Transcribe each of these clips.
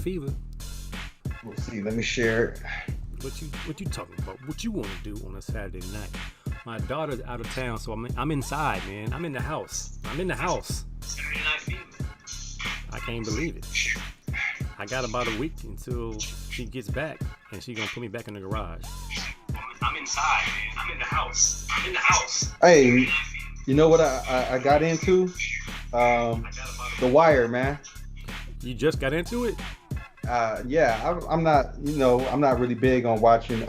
Fever. We'll see. Let me share it. What you talking about? What you want to do on a Saturday night? My daughter's out of town, so I'm inside, man. I'm in the house. I'm in the house. Saturday Night Fever. I can't believe it. I got about a week until she gets back, and she gonna put me back in the garage. I'm inside, man. I'm in the house. I'm in the house. Hey, you know what I got into? The Wire, man. You just got into it? Yeah, I'm not. I'm not really big on watching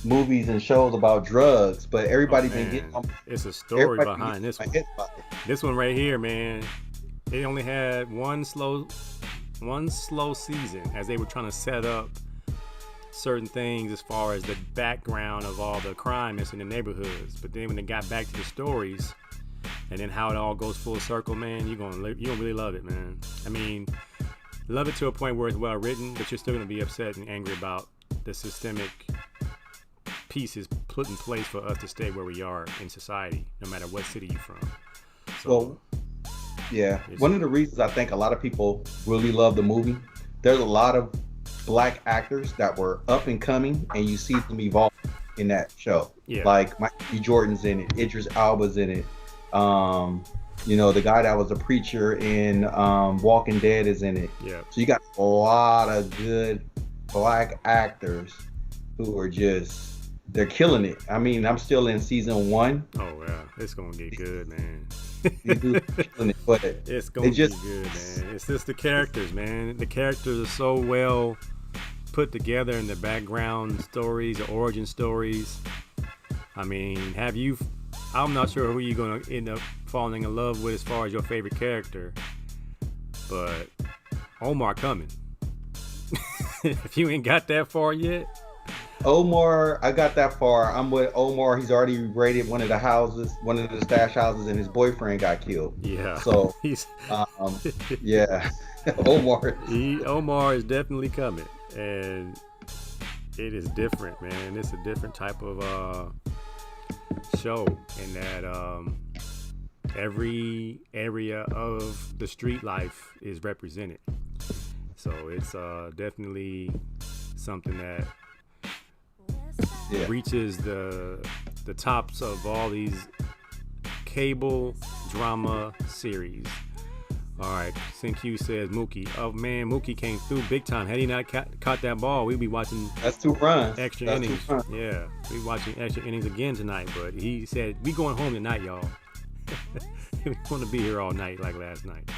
movies and shows about drugs, but everybody been getting. It's a story behind this one. This one right here, man. It only had one slow season as they were trying to set up certain things as far as the background of all the crime that's in the neighborhoods. But then when they got back to the stories and then how it all goes full circle, man, you're gonna really love it, man. I mean, love it to a point where it's well written, but you're still gonna be upset and angry about the systemic pieces put in place for us to stay where we are in society, no matter what city you're from. So, yeah, one of the reasons I think a lot of people really love the movie, there's a lot of black actors that were up and coming, and you see them evolve in that show. Yeah. Like Michael B. Jordan's in it, Idris Elba's in it. The guy that was a preacher in Walking Dead is in it. Yeah. So you got a lot of good black actors who are they're killing it. I mean, I'm still in season 1. Oh yeah, it's gonna get good, man. It's gonna be good, man. It's just the characters, man. The characters are so well put together in the background stories, the origin stories. I mean, I'm not sure who you're gonna end up falling in love with as far as your favorite character, but Omar coming. If you ain't got that far yet. Omar, I got that far. I'm with Omar. He's already raided one of the stash houses, and his boyfriend got killed. Yeah. So, yeah, Omar is definitely coming, and it is different, man. It's a different type of show in that every area of the street life is represented. So it's definitely something that reaches the tops of all these cable drama series. All right, Q says Mookie. Oh man, Mookie came through big time. Had he not caught that ball, we'd be watching. That's 2 runs. Extra innings. Yeah, we watching extra innings again tonight. But he said we going home tonight, y'all. We want to be here all night like last night.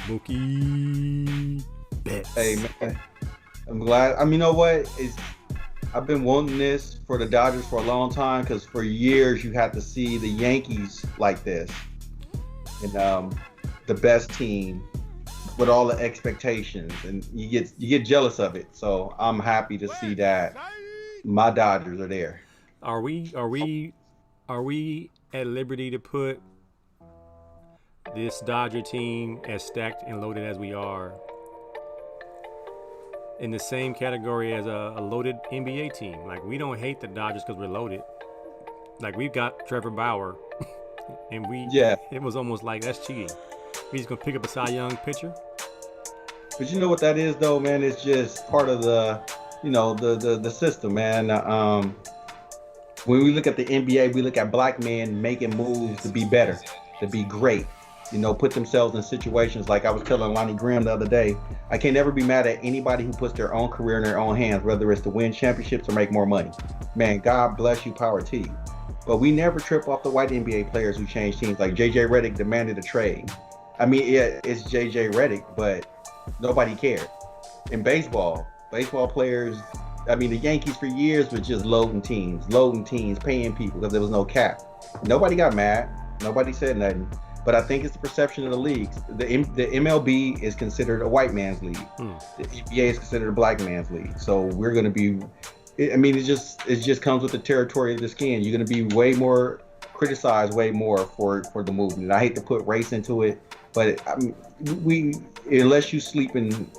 Mookie bets. Hey man, I'm glad. I mean, you know what? I've been wanting this for the Dodgers for a long time, because for years you had to see the Yankees like this, and the best team with all the expectations, and you get jealous of it. So I'm happy to see that my Dodgers are there. Are we at liberty to put this Dodger team, as stacked and loaded as we are, in the same category as a loaded NBA team? Like, we don't hate the Dodgers because we're loaded. Like, we've got Trevor Bauer, and it was almost like that's cheating. We just gonna pick up a Cy Young pitcher. But you know what that is, though, man? It's just part of the system, man. When we look at the NBA, we look at black men making moves to be better, to be great. Put themselves in situations like I was telling Lonnie Graham the other day. I can never be mad at anybody who puts their own career in their own hands, whether it's to win championships or make more money. Man, God bless you, power to you. But we never trip off the white NBA players who change teams. Like JJ Redick demanded a trade. I mean, it's JJ Redick, but nobody cared. In baseball players, I mean, the Yankees for years were just loading teams, paying people because there was no cap. Nobody got mad. Nobody said nothing. But I think it's the perception of the leagues. The MLB is considered a white man's league. The NBA is considered a black man's league. So we're going to be, I mean, it just comes with the territory of the skin. You're going to be way more criticized, way more for the movement. And I hate to put race into it, but I mean, unless you sleep in,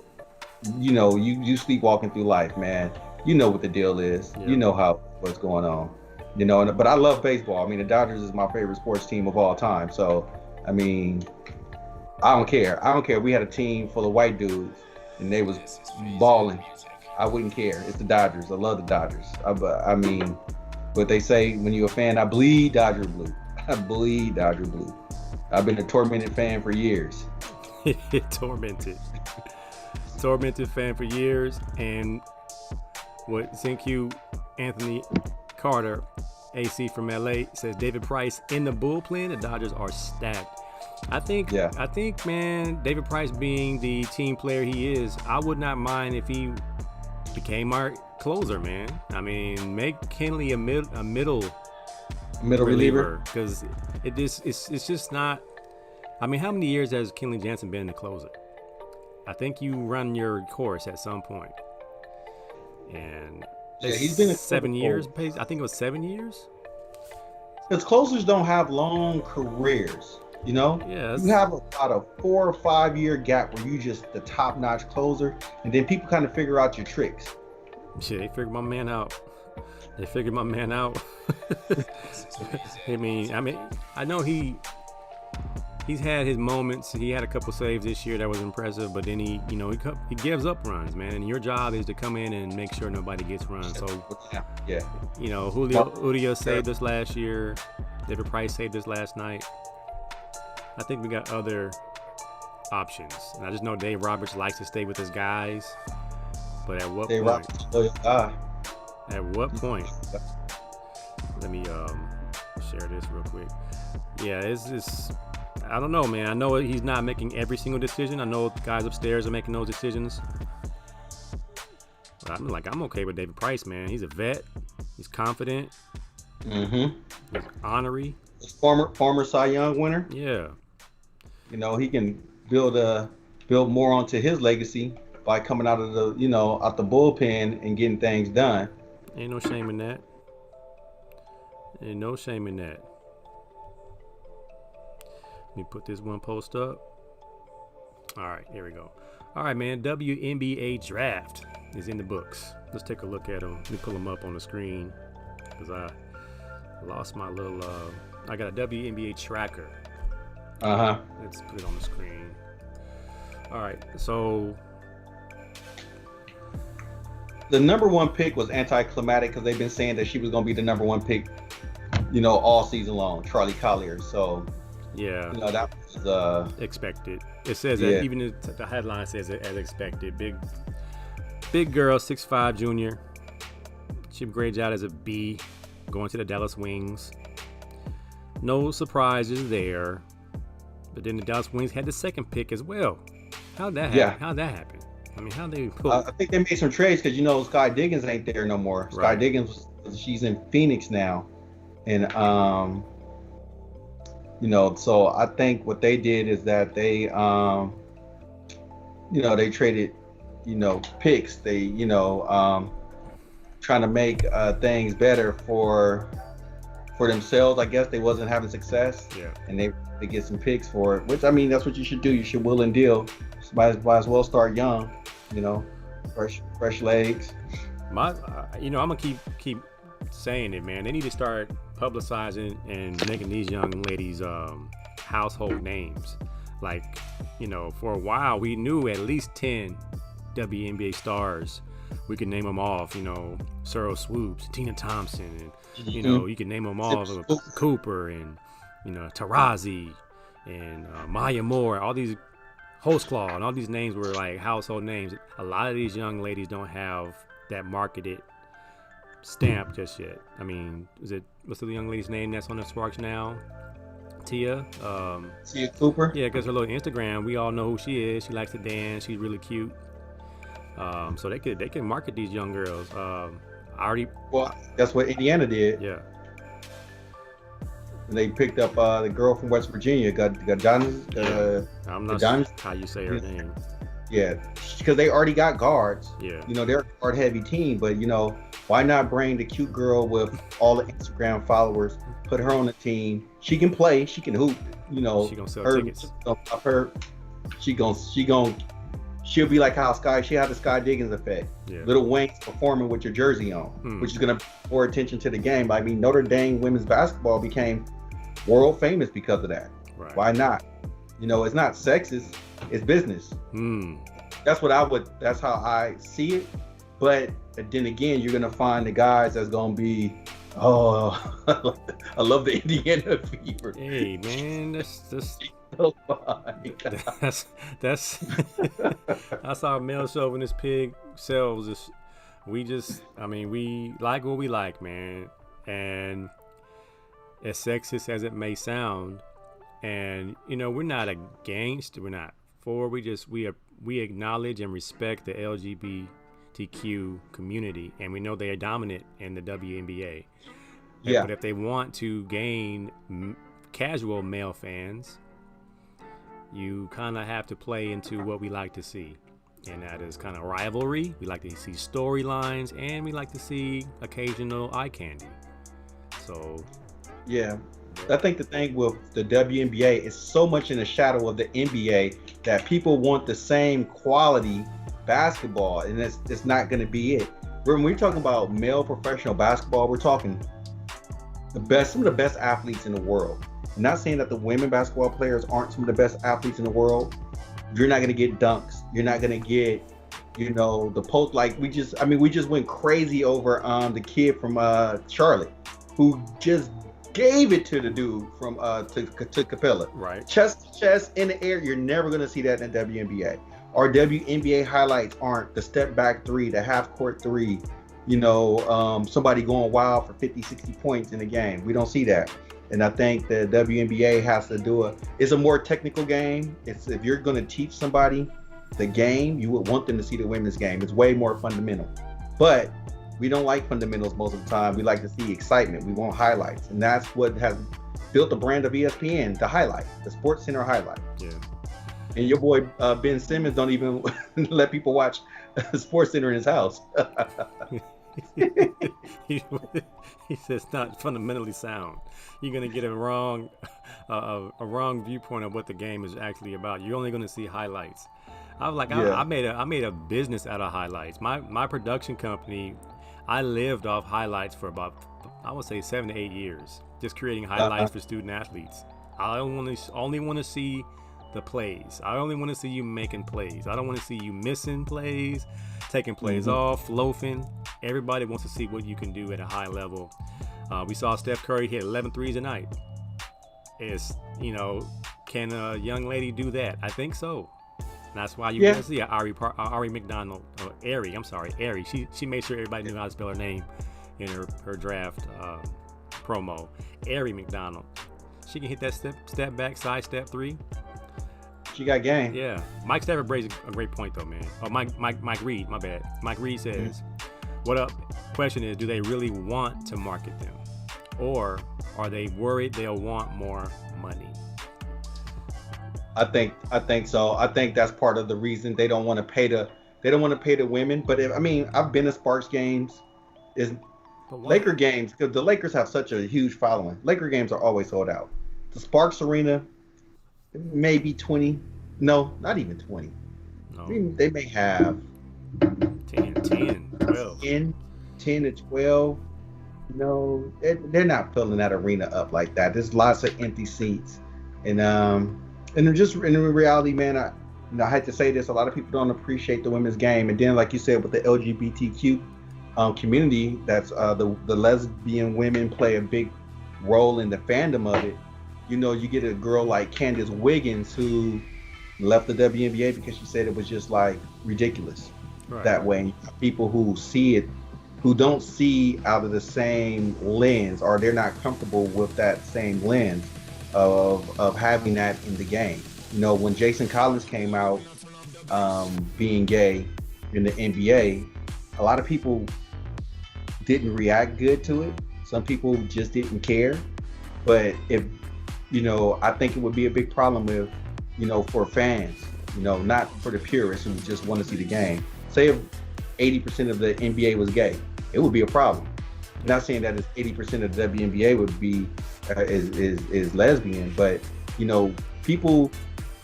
you sleepwalking through life, man. You know what the deal is. Yeah. You know what's going on. But I love baseball. I mean, the Dodgers is my favorite sports team of all time. So, I mean, I don't care. We had a team full of white dudes and they was balling, I wouldn't care. It's the Dodgers. I love the Dodgers. I mean, what they say when you're a fan, I bleed Dodger blue. I bleed Dodger blue. I've been a tormented fan for years. Tormented fan for years. And what thank you, Anthony Carter, AC from LA, says David Price in the bullpen. The Dodgers are stacked. I think, man, David Price being the team player he is, I would not mind if he became our closer, man. I mean, make Kenley a middle reliever, because it's just not. I mean, how many years has Kenley Jansen been the closer? I think you run your course at some point. And he's been 7 years. I think it was 7 years. Because closers don't have long careers, you know. Yeah. You have about a 4 or 5 year gap where you just the top notch closer, and then people kind of figure out your tricks. Shit, they figured my man out. I mean, I know he's had his moments. He had a couple saves this year that was impressive, but then he gives up runs, man. And your job is to come in and make sure nobody gets runs. So, yeah. You know, Julio saved us last year. David Price saved us last night. I think we got other options. And I just know Dave Roberts likes to stay with his guys. But at what point? At what point? Let me share this real quick. Yeah, it's just, I don't know, man. I know he's not making every single decision. I know guys upstairs are making those decisions. But I'm okay with David Price, man. He's a vet. He's confident. Mm-hmm. He's honorary. Former Cy Young winner. Yeah. You know, he can build more onto his legacy by coming out of the bullpen and getting things done. Ain't no shame in that. Let me put this one post up. All right, here we go. All right, man. WNBA draft is in the books. Let's take a look at them. Let me pull them up on the screen because I lost my little. I got a WNBA tracker. Let's put it on the screen. All right, so the number one pick was anticlimactic because they've been saying that she was going to be the number one pick, all season long, Charlie Collier. So, yeah, that was expected. It says that even the headline says it as expected. Big girl, 6'5" junior. She grades out as a B, going to the Dallas Wings. No surprises there. But then the Dallas Wings had the second pick as well. How'd that happen? Yeah. How'd that happen? I mean, how they pull? I think they made some trades because Sky Diggins ain't there no more. Right. Sky Diggins, she's in Phoenix now, and so I think what they did is that they they traded picks. They trying to make things better for themselves. I guess they wasn't having success, and they get some picks for it. Which, I mean, that's what you should do. You should will and deal. Might as well start young. Fresh legs. I'm gonna keep saying it, man. They need to start publicizing and making these young ladies household names. Like, for a while we knew at least 10 WNBA stars. We could name them off. Searle Swoops, Tina Thompson, and you can name them all. Cooper and Tarazi and Maya Moore. All these. Hostclaw and all these names were like household names. A lot of these young ladies don't have that marketed stamp just yet. I mean, what's the young lady's name that's on the Sparks now? Tia. Tia Cooper. Yeah, because her little Instagram, we all know who she is. She likes to dance. She's really cute. So they can market these young girls. Well, that's what Indiana did. Yeah. And they picked up the girl from West Virginia, I'm not sure how you say her name. Yeah, because they already got guards. Yeah. They're a guard-heavy team, but why not bring the cute girl with all the Instagram followers, put her on the team? She can play, she can hoop. She gonna sell tickets. She'll be like how she had the Sky Diggins effect. Yeah. Little Winks performing with your jersey on, which is gonna bring more attention to the game. I mean, Notre Dame women's basketball became world famous because of that. Right. Why not? It's not sexist, it's business. That's how I see it. But then again, you're gonna find the guys that's gonna be, oh, I love the Indiana Fever. Hey man, that's Oh my God. that's that's our male chauvinist pig selves. We like what we like, man, and as sexist as it may sound, and we're not against, we're not for, we acknowledge and respect the LGBTQ community, and we know they are dominant in the WNBA. Yeah. But if they want to gain casual male fans, you kind of have to play into what we like to see. And that is kind of rivalry. We like to see storylines, and we like to see occasional eye candy. So, yeah. I think the thing with the WNBA is so much in the shadow of the NBA that people want the same quality basketball, and it's not going to be it. When we're talking about male professional basketball, we're talking some of the best athletes in the world. I'm not saying that the women basketball players aren't some of the best athletes in the world. You're not going to get dunks. You're not going to get, the post. Like we just went crazy over the kid from Charlotte, who just gave it to the dude from to Capella. right. Chest to chest in the air. You're never going to see that in the WNBA. Our WNBA highlights aren't the step back three, the half court three, somebody going wild for 50, 60 points in a game. We don't see that. And I think the WNBA has to it's a more technical game. If you're going to teach somebody the game, you would want them to see the women's game. It's way more fundamental. But we don't like fundamentals most of the time. We like to see excitement. We want highlights. And that's what has built the brand of ESPN, the highlight, the Sports Center highlight. Yeah. And your boy Ben Simmons don't even let people watch Sports Center in his house. He says not fundamentally sound. You're gonna get a wrong viewpoint of what the game is actually about. You're only gonna see highlights. I made a business out of highlights. My production company, I lived off highlights for about, I would say, 7 to 8 years, just creating highlights for student athletes. I only want to see the plays. I only want to see you making plays. I don't want to see you missing plays, taking plays off, loafing. Everybody wants to see what you can do at a high level. We saw Steph Curry hit 11 threes a night. Can a young lady do that? I think so. And that's why you can see Ari McDonald, or Ari. I'm sorry, Ari. She made sure everybody knew how to spell her name in her draft promo. Ari McDonald. She can hit that step back, side step three. She got game. Yeah. Mike Stafford brings a great point though, man. Oh, Mike Reed, my bad. Mike Reed says, what up? Question is, do they really want to market them? Or are they worried they'll want more money? I think so. I think that's part of the reason they don't want to pay the women. But I've been to Sparks games, Laker games, because the Lakers have such a huge following. Laker games are always sold out. The Sparks Arena, maybe 20. No, not even 20. No. They may have 10, 12. 10 to 12. No, they're not filling that arena up like that. There's lots of empty seats, and they're just, in reality, man. I hate to say this, a lot of people don't appreciate the women's game, and then, like you said, with the LGBTQ community, that's the lesbian women play a big role in the fandom of it. You get a girl like Candace Wiggins who left the WNBA because she said it was just like ridiculous that way. People who see it, who don't see out of the same lens, or they're not comfortable with that same lens of having that in the game. When Jason Collins came out being gay in the NBA, a lot of people didn't react good to it. Some people just didn't care. But if I think it would be a big problem if, for fans, not for the purists who just want to see the game. Say if 80% of the NBA was gay, it would be a problem. I'm not saying that it's 80% of the WNBA would be is lesbian, but people,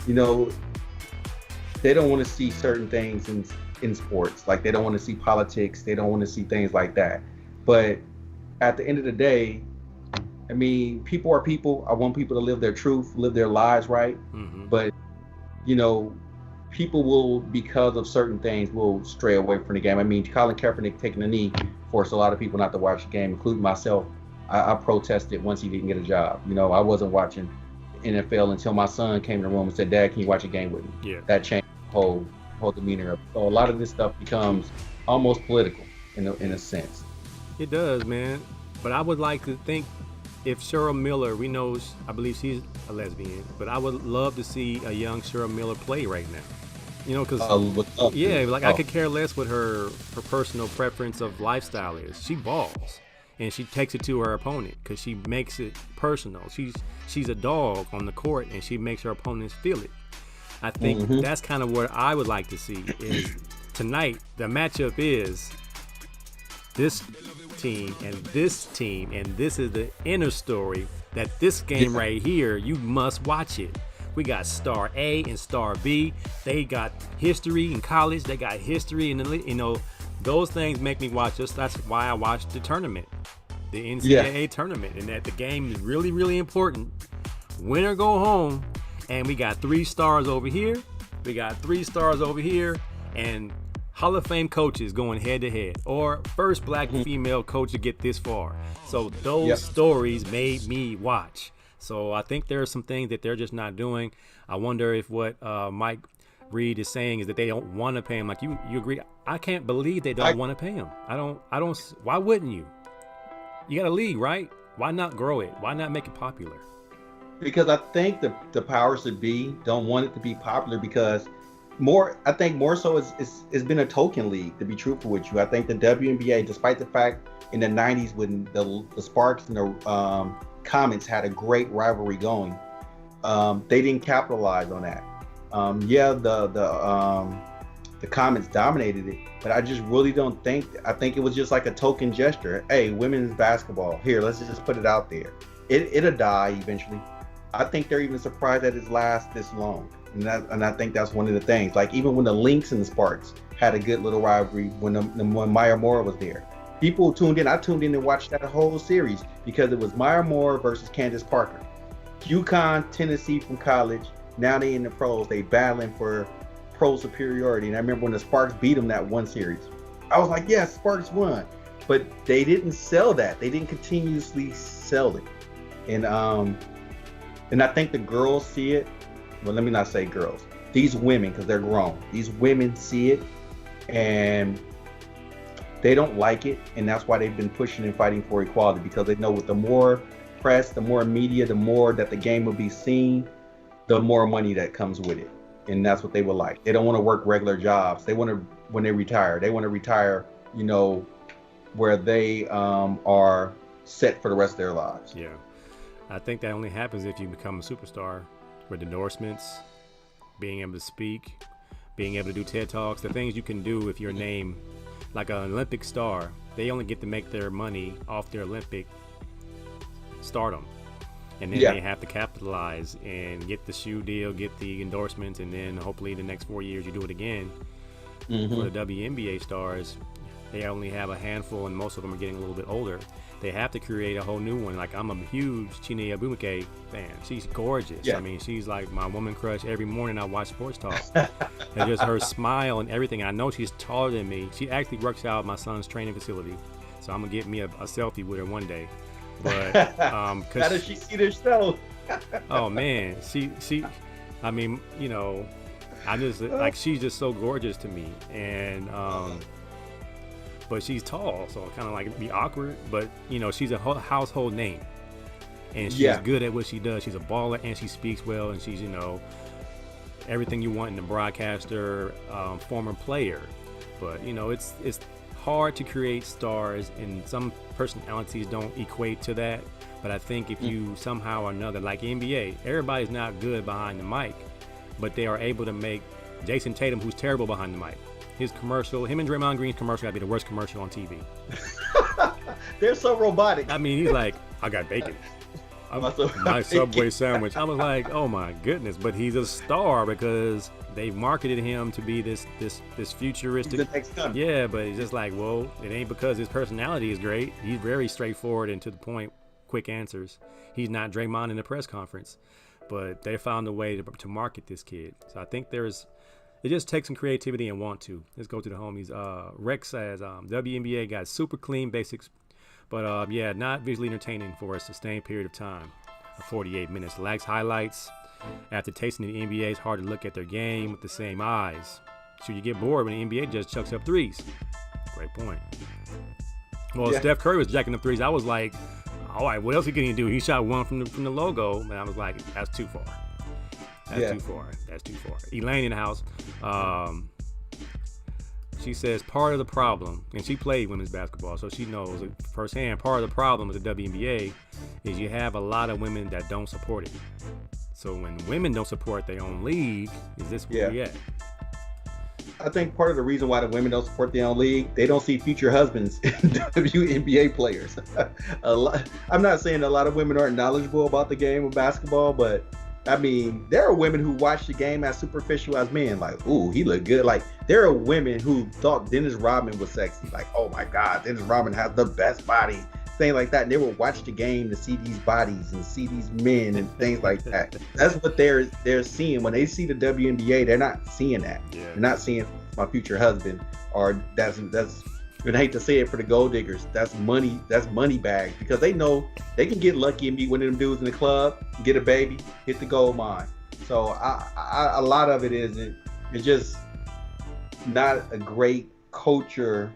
they don't want to see certain things in sports. Like, they don't want to see politics. They don't want to see things like that. But at the end of the day, people are people. I want people to live their truth, live their lives right. But, people will, because of certain things, will stray away from the game. I mean, Colin Kaepernick taking a knee forced a lot of people not to watch the game, including myself. I protested once he didn't get a job. You know, I wasn't watching NFL until my son came in the room and said, "Dad, can you watch a game with me?" Yeah. That changed the whole demeanor of it. So a lot of this stuff becomes almost political in a sense. It does, man. But I would like to think if Cheryl Miller, I believe she's a lesbian, but I would love to see a young Cheryl Miller play right now. You know, because I could care less what her personal preference of lifestyle is. She balls, and she takes it to her opponent because she makes it personal. She's a dog on the court, and she makes her opponents feel it. I think that's kind of what I would like to see. Is tonight the matchup is this team, and this is the inner story that this game right here, you must watch it. We got star A and star B. They got history in college. They got history in the those things make me watch this. That's why I watched the tournament, the NCAA tournament, and that the game is really, really important. Win or go home. And we got 3 stars over here. We got 3 stars over here, and Hall of Fame coaches going head to head, or first black and female coach to get this far. So those stories made me watch. So I think there are some things that they're just not doing. I wonder if what Mike Reed is saying is that they don't want to pay him. Like you agree? I can't believe they don't want to pay him. I don't. Why wouldn't you? You got a league, right? Why not grow it? Why not make it popular? Because I think the powers that be don't want it to be popular because I think more so it's been a token league, to be truthful with you. I think the WNBA, despite the fact in the 90s when the Sparks and the Comets had a great rivalry going, they didn't capitalize on that. The Comets dominated it, but I just really don't think. I think it was just like a token gesture. Hey, women's basketball, here, let's just put it out there. It'll die eventually. I think they're even surprised that it's last this long, and I think that's one of the things. Like even when the Lynx and the Sparks had a good little rivalry when Maya Moore was there, people tuned in. I tuned in and watched that whole series because it was Maya Moore versus Candace Parker. UConn, Tennessee from college. Now they in the pros. They battling for pro superiority. And I remember when the Sparks beat them that one series, I was like, yes, Sparks won. But they didn't sell that. They didn't continuously sell it. And I think the girls see it. Well, let me not say girls. These women, because they're grown. These women see it, and they don't like it. And that's why they've been pushing and fighting for equality, because they know with the more press, the more media, the more that the game will be seen, the more money that comes with it. And that's what they would like. They don't want to work regular jobs. They want to, when they retire, where they are set for the rest of their lives. Yeah. I think that only happens if you become a superstar with endorsements, being able to speak, being able to do TED Talks, the things you can do if you're named like an Olympic star. They only get to make their money off their Olympic stardom. And then they have to capitalize and get the shoe deal, get the endorsements, and then hopefully the next 4 years you do it again. For the WNBA stars, they only have a handful, and most of them are getting a little bit older. They have to create a whole new one. Like, I'm a huge Chiney Ebumike fan. She's gorgeous. I mean, she's like my woman crush. Every morning I watch Sports Talk. And just her smile and everything. I know she's taller than me. She actually works out at my son's training facility. So I'm going to get me a selfie with her one day. But how does she see this show? Oh man, she I mean, I just like, she's just so gorgeous to me. And but she's tall, so it kind of like be awkward, but she's a household name, and she's good at what she does. She's a baller, and she speaks well, and she's everything you want in a broadcaster, former player. But it's hard to create stars, and some personalities don't equate to that. But I think if you somehow or another, like NBA, everybody's not good behind the mic, but they are able to make Jason Tatum, who's terrible behind the mic, his commercial, him and Draymond Green's commercial gotta be the worst commercial on TV. They're so robotic. I mean, he's like, I got bacon. My Subway sandwich. I was like, oh my goodness. But he's a star because they marketed him to be this futuristic. He's the next gun. Yeah, but it's just like, well, it ain't because his personality is great. He's very straightforward and to the point, quick answers. He's not Draymond in the press conference. But they found a way to market this kid. So I think there's It just takes some creativity and want to. Let's go to the homies. Rex says, WNBA got super clean basics, but yeah, not visually entertaining for a sustained period of time. 48 minutes. Lacks highlights. After tasting the NBA, it's hard to look at their game with the same eyes. So you get bored when the NBA just chucks up threes. Great point. Well, yeah. Steph Curry was jacking up threes. I was like, all right, what else he can do? He shot one from the logo, and I was like, that's too far. That's too far. Elaine in the house. She says part of the problem, and she played women's basketball, so she knows firsthand, part of the problem with the WNBA is you have a lot of women that don't support it. So when women don't support their own league, is this where we at? I think part of the reason why the women don't support their own league, they don't see future husbands in WNBA players. I'm not saying a lot of women aren't knowledgeable about the game of basketball, but I mean, there are women who watch the game as superficial as men. Like, ooh, he looked good. Like, there are women who thought Dennis Rodman was sexy. Like, oh my God, Dennis Rodman has the best body. Things like that. And they will watch the game to see these bodies and see these men and things like that. That's what they're seeing. When they see the WNBA, they're not seeing that. Yeah. They're not seeing my future husband, or that's I hate to say it for the gold diggers, that's money bags, because they know they can get lucky and meet one of them dudes in the club, get a baby, hit the gold mine. So a lot of it is it's just not a great culture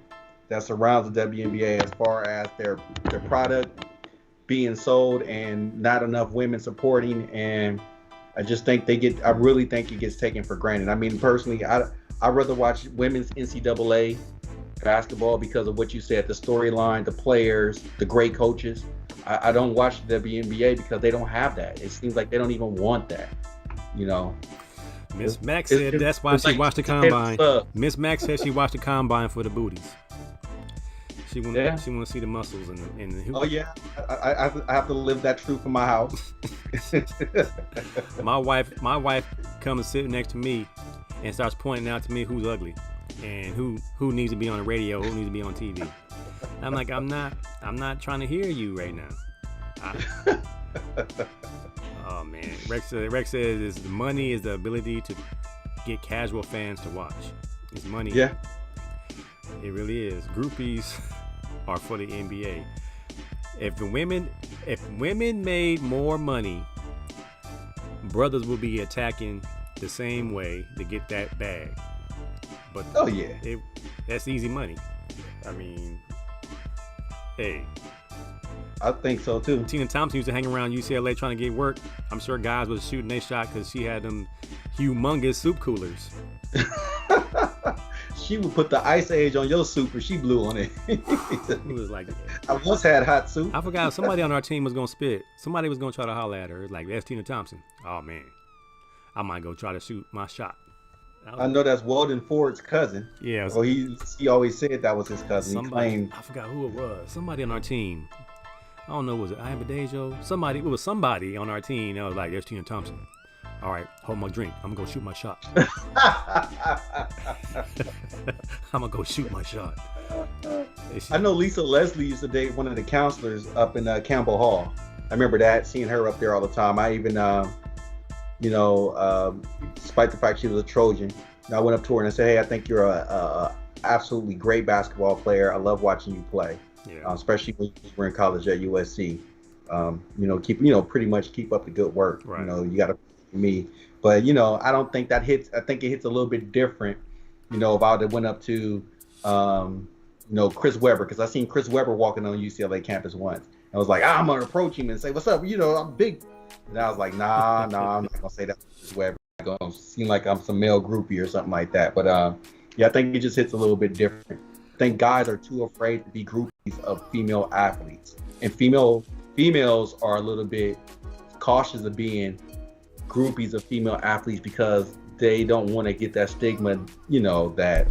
that surrounds the WNBA as far as their product being sold and not enough women supporting. And I just think I really think it gets taken for granted. I mean, personally, I'd rather watch women's NCAA basketball because of what you said, the storyline, the players, the great coaches. I don't watch the WNBA because they don't have that. It seems like they don't even want that, you know. Miss Max said that's why she watched the combine. Miss Max said she watched the combine for the booties. She want to see the muscles and the Oh yeah, I have to live that truth in my house. my wife comes and sit next to me and starts pointing out to me who's ugly and who needs to be on the radio, who needs to be on TV. I'm like, I'm not trying to hear you right now. Oh man, Rex says the money is the ability to get casual fans to watch. It's money. Yeah, it really is. Groupies are for the NBA. If women made more money, brothers will be attacking the same way to get that bag. But that's easy money. I mean, hey, I think so too. Tina Thompson used to hang around UCLA trying to get work. I'm sure guys was shooting their shot because she had them humongous soup coolers. She would put the ice age on your soup and she blew on it. He was like, I once had hot soup. I forgot somebody on our team was gonna spit. Somebody was gonna try to holler at her. It's like, that's Tina Thompson. Oh man, I might go try to shoot my shot. I know that's Walden Ford's cousin. Yeah. Well, he always said that was his cousin. I forgot who it was. Somebody on our team. I don't know, was it Ian Badejo? It was somebody on our team that was like, there's Tina Thompson. All right, hold my drink. I'm gonna go shoot my shot. I'm gonna go shoot my shot. I know Lisa Leslie used to date one of the counselors up in Campbell Hall. I remember that, seeing her up there all the time. I even, despite the fact she was a Trojan, I went up to her and I said, hey, I think you're a absolutely great basketball player. I love watching you play, especially when you were in college at USC. Pretty much keep up the good work. Right. You got to me, but I don't think that hits. I think it hits a little bit different. If I would have went up to, Chris Webber, because I seen Chris Webber walking on UCLA campus once. I was like, I'm gonna approach him and say, "What's up?" I'm big. And I was like, nah, I'm not gonna say that to Chris Webber. It's gonna seem like I'm some male groupie or something like that. But I think it just hits a little bit different. I think guys are too afraid to be groupies of female athletes, and females are a little bit cautious of being groupies of female athletes because they don't want to get that stigma, the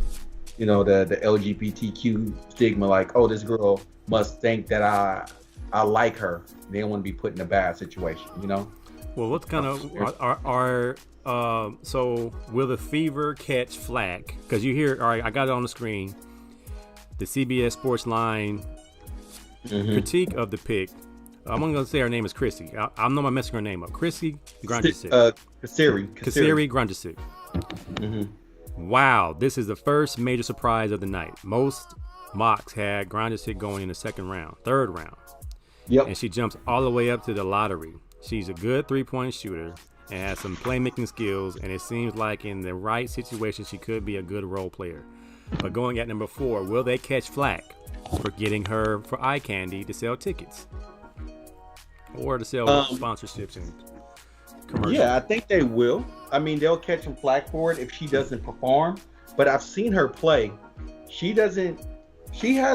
LGBTQ stigma, like, oh, this girl must think that I like her. They don't want to be put in a bad situation, Well, what kind of so will the Fever catch flack? Because you hear, all right, I got it on the screen. The CBS Sports Line critique of the pick. I'm going to say her name is Chrissy. I'm not messing her name up. Chrissy Grandisic. Kasiri Grandisic. Wow, this is the first major surprise of the night. Most mocks had Grindr's going in the third round. Yep. And she jumps all the way up to the lottery. She's a good 3-point shooter and has some playmaking skills, and it seems like in the right situation she could be a good role player. But going at number 4, will they catch flack for getting her for eye candy to sell tickets? Or to sell sponsorships and commercials? Yeah, I think they will. I mean, they'll catch some flack for it if she doesn't perform. But I've seen her play. She has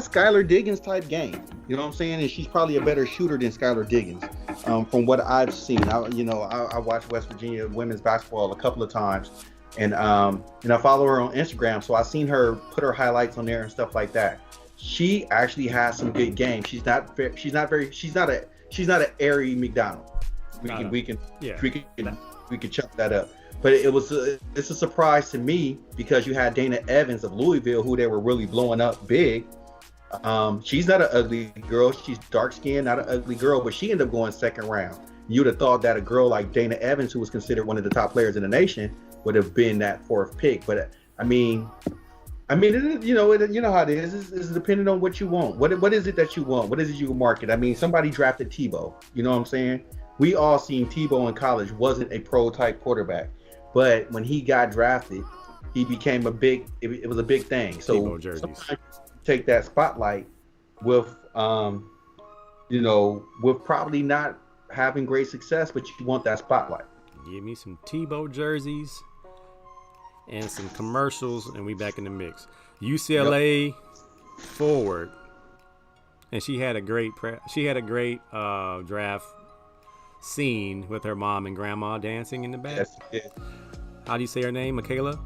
Skylar Diggins type game. You know what I'm saying? And she's probably a better shooter than Skylar Diggins. From what I've seen, I watched West Virginia women's basketball a couple of times, and I follow her on Instagram, so I've seen her put her highlights on there and stuff like that. She actually has some good games. She's not an Ari McDonald. We can chop that up. But it's a surprise to me because you had Dana Evans of Louisville, who they were really blowing up big. She's not an ugly girl. She's dark skinned, not an ugly girl, but she ended up going second round. You'd have thought that a girl like Dana Evans, who was considered one of the top players in the nation, would have been that fourth pick. But I mean, you know how it is. It's depending on what you want. What is it that you want? What is it you can market? I mean, somebody drafted Tebow. You know what I'm saying? We all seen Tebow in college wasn't a pro type quarterback, but when he got drafted, he became it was a big thing. So sometimes take that spotlight with with probably not having great success, but you want that spotlight. Give me some Tebow jerseys and some commercials, and we back in the mix. UCLA forward, and she had a great draft scene with her mom and grandma dancing in the back. Yes, she did. How do you say her name? Michaela?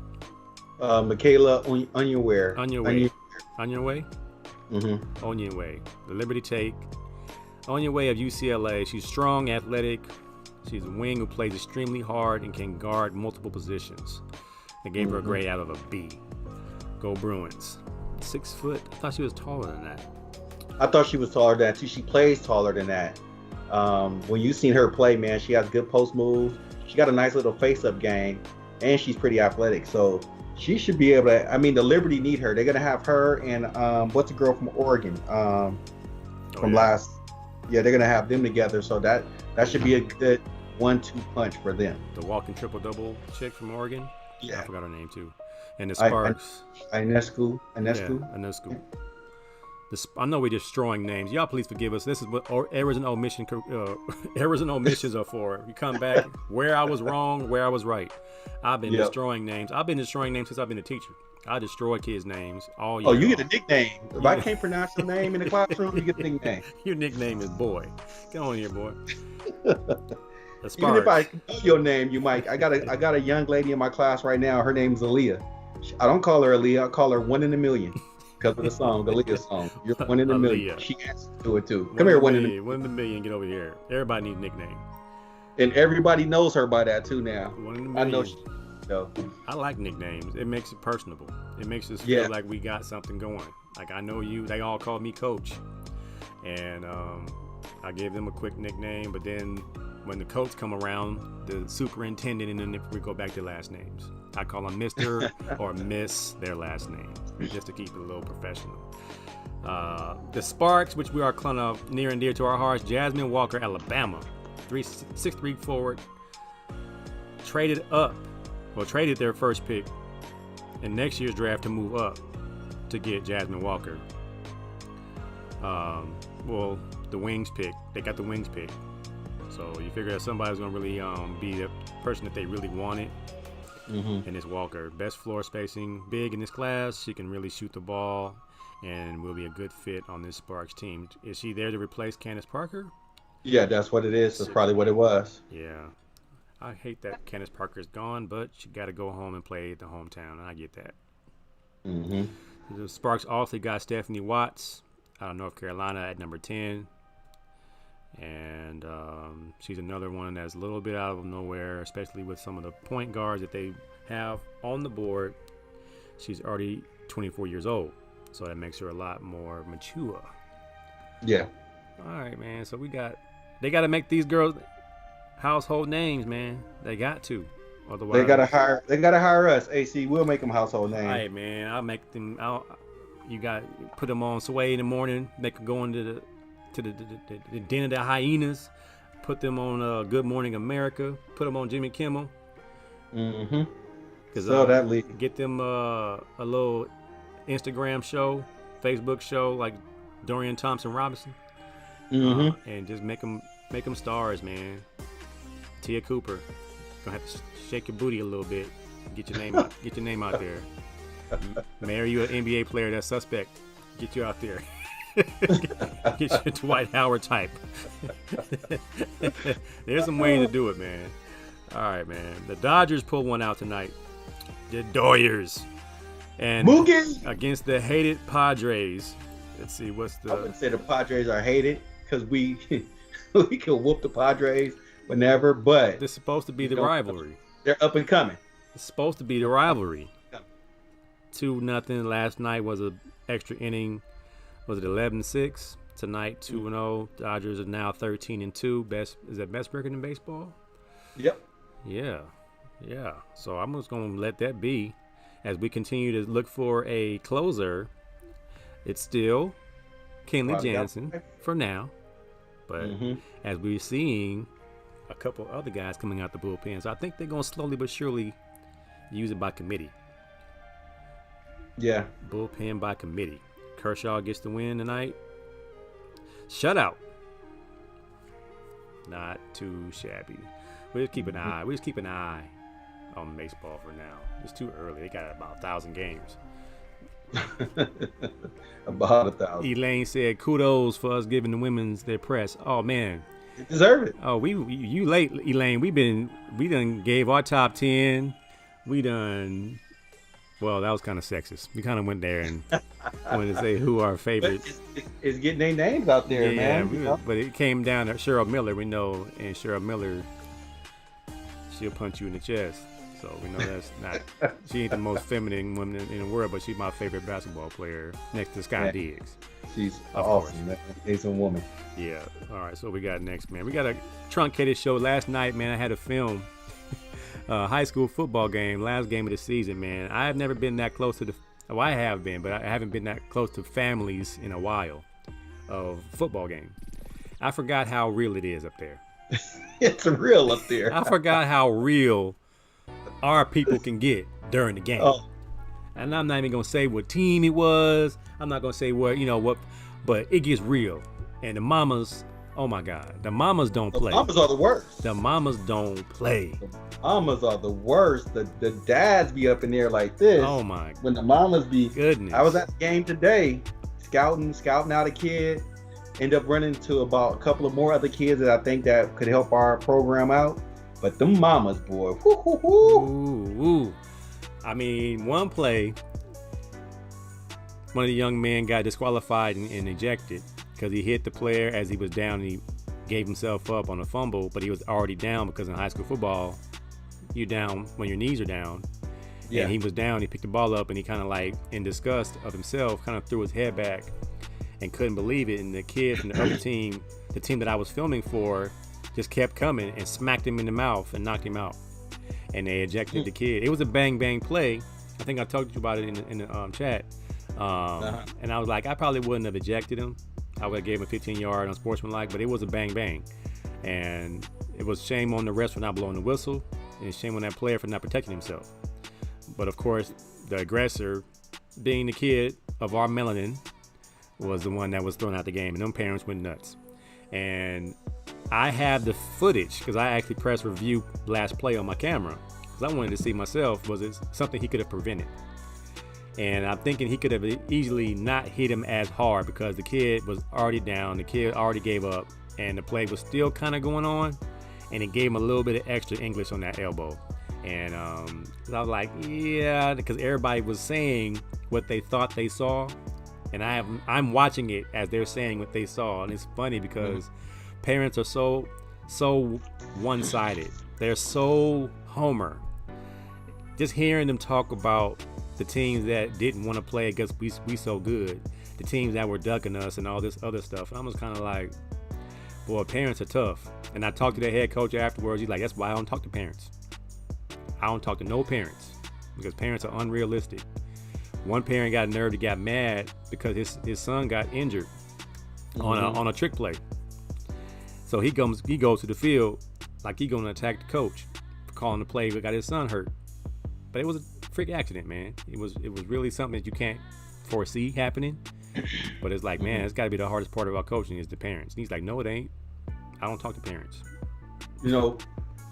Michaela Onyenwere. Onyenwere? Mm-hmm. Onyenwere. The Liberty Take. Onyenwere of UCLA. She's strong, athletic. She's a wing who plays extremely hard and can guard multiple positions. They gave her a grade out of a B. Go Bruins. 6 foot. I thought she was taller than that. I thought she was taller than that too. She plays taller than that. When you seen her play, man, she has good post moves. She got a nice little face-up game, and she's pretty athletic. So she should be able to. I mean, the Liberty need her. They're gonna have her and what's the girl from Oregon? They're gonna have them together. So that should be a good 1-2 punch for them. The walking triple-double chick from Oregon. Yeah, I forgot her name too. And the Sparks. Inescu. Yeah, Inescu. I know we're destroying names. Y'all, please forgive us. This is what errors and omissions are for. You come back where I was wrong, where I was right. I've been destroying names. I've been destroying names since I've been a teacher. I destroy kids' names all year. Oh, you get a nickname. If I can't pronounce your name in the classroom, you get a nickname. Your nickname is Boy. Get on here, boy. Even if I know your name, you might. I got a young lady in my class right now. Her name's Aaliyah. I don't call her Aaliyah. I call her 1 in a million. Because of the song, Aaliyah's song. You're 1 in a million. She answers to it too. Come here, 1 in a million. 1 in a million, get over here. Everybody needs a nickname. And everybody knows her by that too now. 1 in a million. I know she I like nicknames. It makes it personable. It makes us feel like we got something going. Like, I know you. They all call me Coach. And I gave them a quick nickname. But then when the coach come around, the superintendent, and then we go back to last names. I call them Mr. or Miss, their last name, just to keep it a little professional. The Sparks, which we are kind of near and dear to our hearts, Jasmine Walker, Alabama, 6'3" forward, traded their first pick in next year's draft to move up to get Jasmine Walker. The Wings pick, they got the Wings pick. So you figure that somebody's going to really be the person that they really wanted. And it's Walker. Best floor spacing, big in this class. She can really shoot the ball and will be a good fit on this Sparks team. Is she there to replace Candace Parker? Yeah, that's what it is. That's probably what it was. Yeah. I hate that Candace Parker's gone, but she got to go home and play at the hometown, and I get that. The Sparks also got Stephanie Watts out of North Carolina at number 10. And she's another one that's a little bit out of nowhere, especially with some of the point guards that they have on the board. She's already 24 years old, so that makes her a lot more mature. Yeah. All right, man. So they got to make these girls household names, man. They got to. Otherwise, They gotta hire us. AC, we'll make them household names. All right, man. I'll make them. You got put them on Sway in the morning. Make them go into the Den of the Hyenas. Put them on Good Morning America. Put them on Jimmy Kimmel. Mm-hmm. So that league. Get them a little Instagram show, Facebook show like Dorian Thompson Robinson. Mm-hmm. And just make them stars, man. Tia Cooper, gonna have to shake your booty a little bit. Get your name out. Get your name out there. Marry you an NBA player that's suspect. Get you out there. Get your Dwight Howard type. There's some way to do it, man. All right, man. The Dodgers pull one out tonight. The Doyers. And Mookie against the hated Padres. Let's see, what's the... I wouldn't say the Padres are hated because we can whoop the Padres whenever, but... It's supposed to be the rivalry. They're up and coming. It's supposed to be the rivalry. 2-0. Last night was an extra inning. Was it 11-6? Tonight, 2-0. Dodgers are now 13-2. Is that best record in baseball? Yep. Yeah. So I'm just going to let that be. As we continue to look for a closer, it's still Kenley Jansen for now. But as we're seeing a couple other guys coming out the bullpen, so I think they're going to slowly but surely use it by committee. Yeah. Bullpen by committee. Kershaw gets the win tonight. Shutout. Not too shabby. We just keep an eye on baseball for now. It's too early. They got about 1,000 games. About 1,000. Elaine said, "Kudos for us giving the women's their press." Oh man, you deserve it. Oh, you late, Elaine. We done gave our top 10. We done. Well, that was kind of sexist. We kind of went there and wanted to say who our favorite. It's getting their names out there, man. But it came down to Cheryl Miller. We know, and Cheryl Miller, she'll punch you in the chest. So we know that's not. She ain't the most feminine woman in the world, but she's my favorite basketball player next to Sky Diggs. She's awesome, man. Amazing woman. Yeah. All right. So we got next, man. We got a truncated show last night, man. I had to film high school football game, last game of the season, man. I have never been that close to I have been, but I haven't been that close to families in a while of football game. I forgot how real it is up there. It's real up there. I forgot how real our people can get during the game. Oh. And I'm not even going to say what team it was. I'm not going to say what, but it gets real. And the mamas, oh my God, the mamas don't play. The mamas are the worst. The mamas don't play. The mamas are the worst. The dads be up in there like this. Oh my. When the mamas be. Goodness. I was at the game today, scouting out a kid. End up running to about a couple of more other kids that I think that could help our program out. But them mamas, boy. Woo, woo, woo. Ooh. I mean, one play, one of the young men got disqualified and ejected because he hit the player as he was down and he gave himself up on a fumble, but he was already down because in high school football, you're down when your knees are down. Yeah. And he was down, he picked the ball up and he kind of like, in disgust of himself, kind of threw his head back and couldn't believe it. And the kid from the other team, the team that I was filming for, just kept coming and smacked him in the mouth and knocked him out. And they ejected the kid. It was a bang play. I think I talked to you about it in the chat. And I was like, I probably wouldn't have ejected him. I would have gave him a 15-yard on sportsmanlike, but it was a bang. And it was shame on the refs for not blowing the whistle, and shame on that player for not protecting himself. But of course, the aggressor, being the kid of our melanin, was the one that was thrown out the game, and them parents went nuts. And I have the footage because I actually pressed review last play on my camera because I wanted to see myself, was it something he could have prevented? And I'm thinking he could have easily not hit him as hard because the kid was already down, the kid already gave up, and the play was still kind of going on, and it gave him a little bit of extra English on that elbow. And I was like, yeah, because everybody was saying what they thought they saw, and I'm watching it as they're saying what they saw, and it's funny because parents are so one-sided. They're so homer. Just hearing them talk about the teams that didn't want to play because we so good, the teams that were ducking us and all this other stuff. And I was kind of like, boy, parents are tough. And I talked to the head coach afterwards. He's like, that's why I don't talk to parents. I don't talk to no parents because parents are unrealistic. One parent got nerve to get mad because his son got injured on a trick play. So he goes to the field like he gonna attack the coach for calling the play but got his son hurt. But it was a freak accident, man. It was really something that you can't foresee happening. But it's like, man, it's got to be the hardest part about coaching is the parents. And he's like, no, it ain't. I don't talk to parents. You know,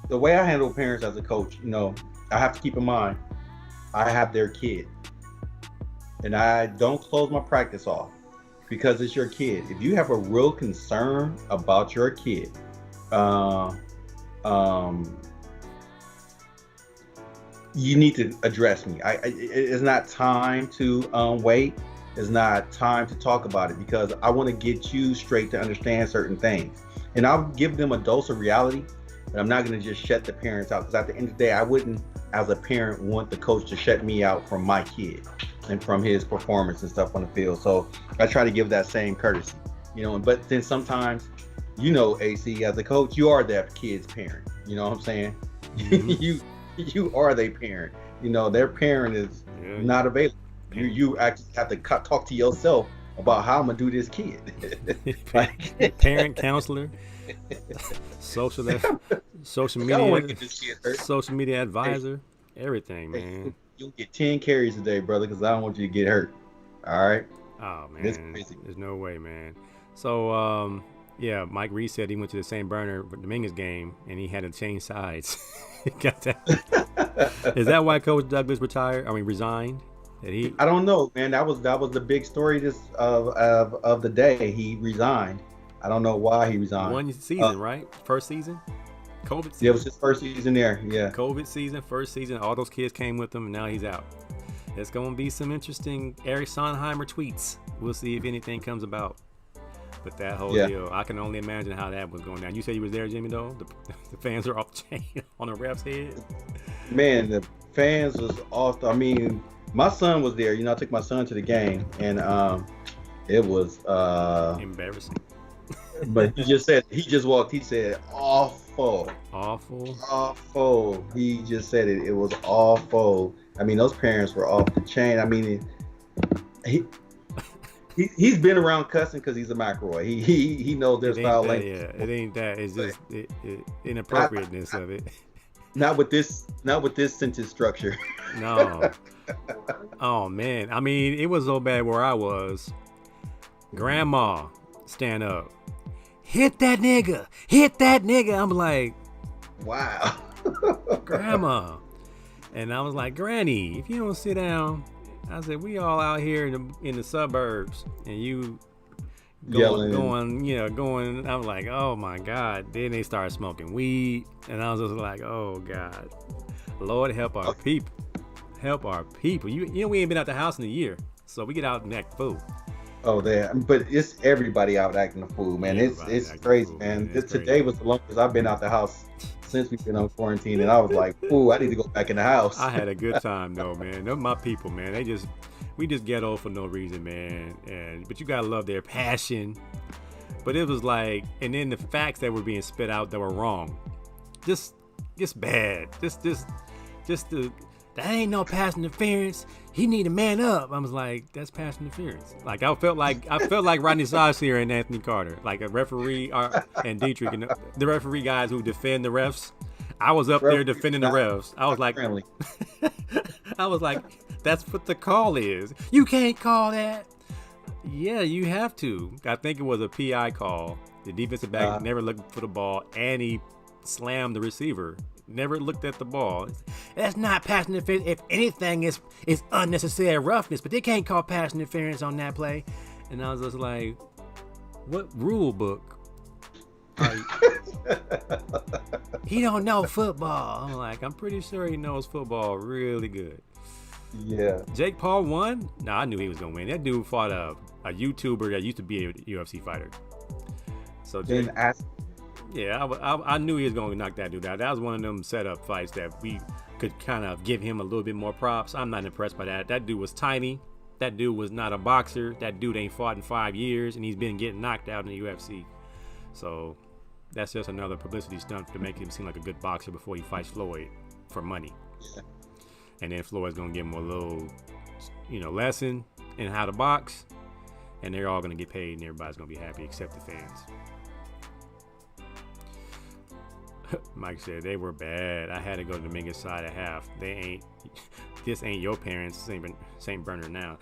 the way I handle parents as a coach, you know, I have to keep in mind, I have their kid. And I don't close my practice off because it's your kid. If you have a real concern about your kid, you need to address me. It's not time to wait. It's not time to talk about it because I want to get you straight to understand certain things. And I'll give them a dose of reality, but I'm not going to just shut the parents out because at the end of the day, I wouldn't, as a parent, want the coach to shut me out from my kid and from his performance and stuff on the field. So I try to give that same courtesy, you know. But then sometimes, you know, AC, as a coach, you are that kid's parent. You know what I'm saying? Mm-hmm. you are their parent. You know, their parent is not available. You actually have to talk to yourself about how I'm gonna do this kid. Parent counselor, social media advisor, everything, man. You'll get 10 carries a day, brother, because I don't want you to get hurt. All right. Oh man, there's no way, man. So yeah, Mike Reed said he went to the St. Bernard Dominguez game and he had to change sides. Got that? Is that why Coach Douglas resigned? I don't know, man. That was the big story of the day. He resigned. I don't know why he resigned. One season, right? First season? COVID season. Yeah, it was his first season there. Yeah. COVID season, first season. All those kids came with him, and now he's out. It's going to be some interesting Eric Sonheimer tweets. We'll see if anything comes about. But that whole deal, I can only imagine how that was going down. You said you was there, Jimmy, though? The fans are off the chain on the ref's head? Man, the fans was off. I mean, my son was there. You know, I took my son to the game, and it was embarrassing. But he just walked. He said, awful. He just said it. It was awful. I mean, those parents were off the chain. I mean, he's been around cussing because he's a McElroy. He knows there's foul language. Yeah, it ain't that. It's just inappropriateness of it. Not with this sentence structure. No. Oh man. I mean, it was so bad where I was. Grandma, stand up. Hit that nigga. I'm like, wow. Grandma. And I was like, Granny, if you don't sit down, I said, we all out here in the suburbs, and you going. I'm like, oh my God. Then they started smoking weed, and I was just like, oh God, Lord help our people. You know, we ain't been out the house in a year, so we get out and act fool. Oh, but it's everybody out acting a fool, man. It's crazy, man. Today was the longest I've been out the house since we've been on quarantine, and I was like, ooh, I need to go back in the house. I had a good time though, man. They're my people, man. We just ghetto for no reason, man. But you gotta love their passion. But it was like, and then the facts that were being spit out that were wrong, just bad. That ain't no pass interference. He need to man up. I was like, that's pass interference. Like I felt like Rodney Saucier and Anthony Carter, like a referee and Dietrich and the referee guys who defend the refs. I was up there defending the refs. I was like, that's what the call is. You can't call that. Yeah, you have to. I think it was a PI call. The defensive back never looked for the ball, and he slammed the receiver. Never looked at the ball. That's not pass interference. If anything, it's unnecessary roughness, but they can't call pass interference on that play. And I was just like, what rule book? He don't know football. I'm like, I'm pretty sure he knows football really good. Yeah. Jake Paul won? No, I knew he was gonna win. That dude fought a YouTuber that used to be a UFC fighter. So Jake, yeah, I knew he was going to knock that dude out. That was one of them setup fights that we could kind of give him a little bit more props. I'm not impressed by that. That dude was tiny. That dude was not a boxer. That dude ain't fought in 5 years, and he's been getting knocked out in the UFC. So that's just another publicity stunt to make him seem like a good boxer before he fights Floyd for money. And then Floyd's gonna give them a little, lesson in how to box, and they're all gonna get paid, and everybody's gonna be happy except the fans. Mike said they were bad. I had to go to Dominguez side at half. This ain't your parents. St. Bernard now.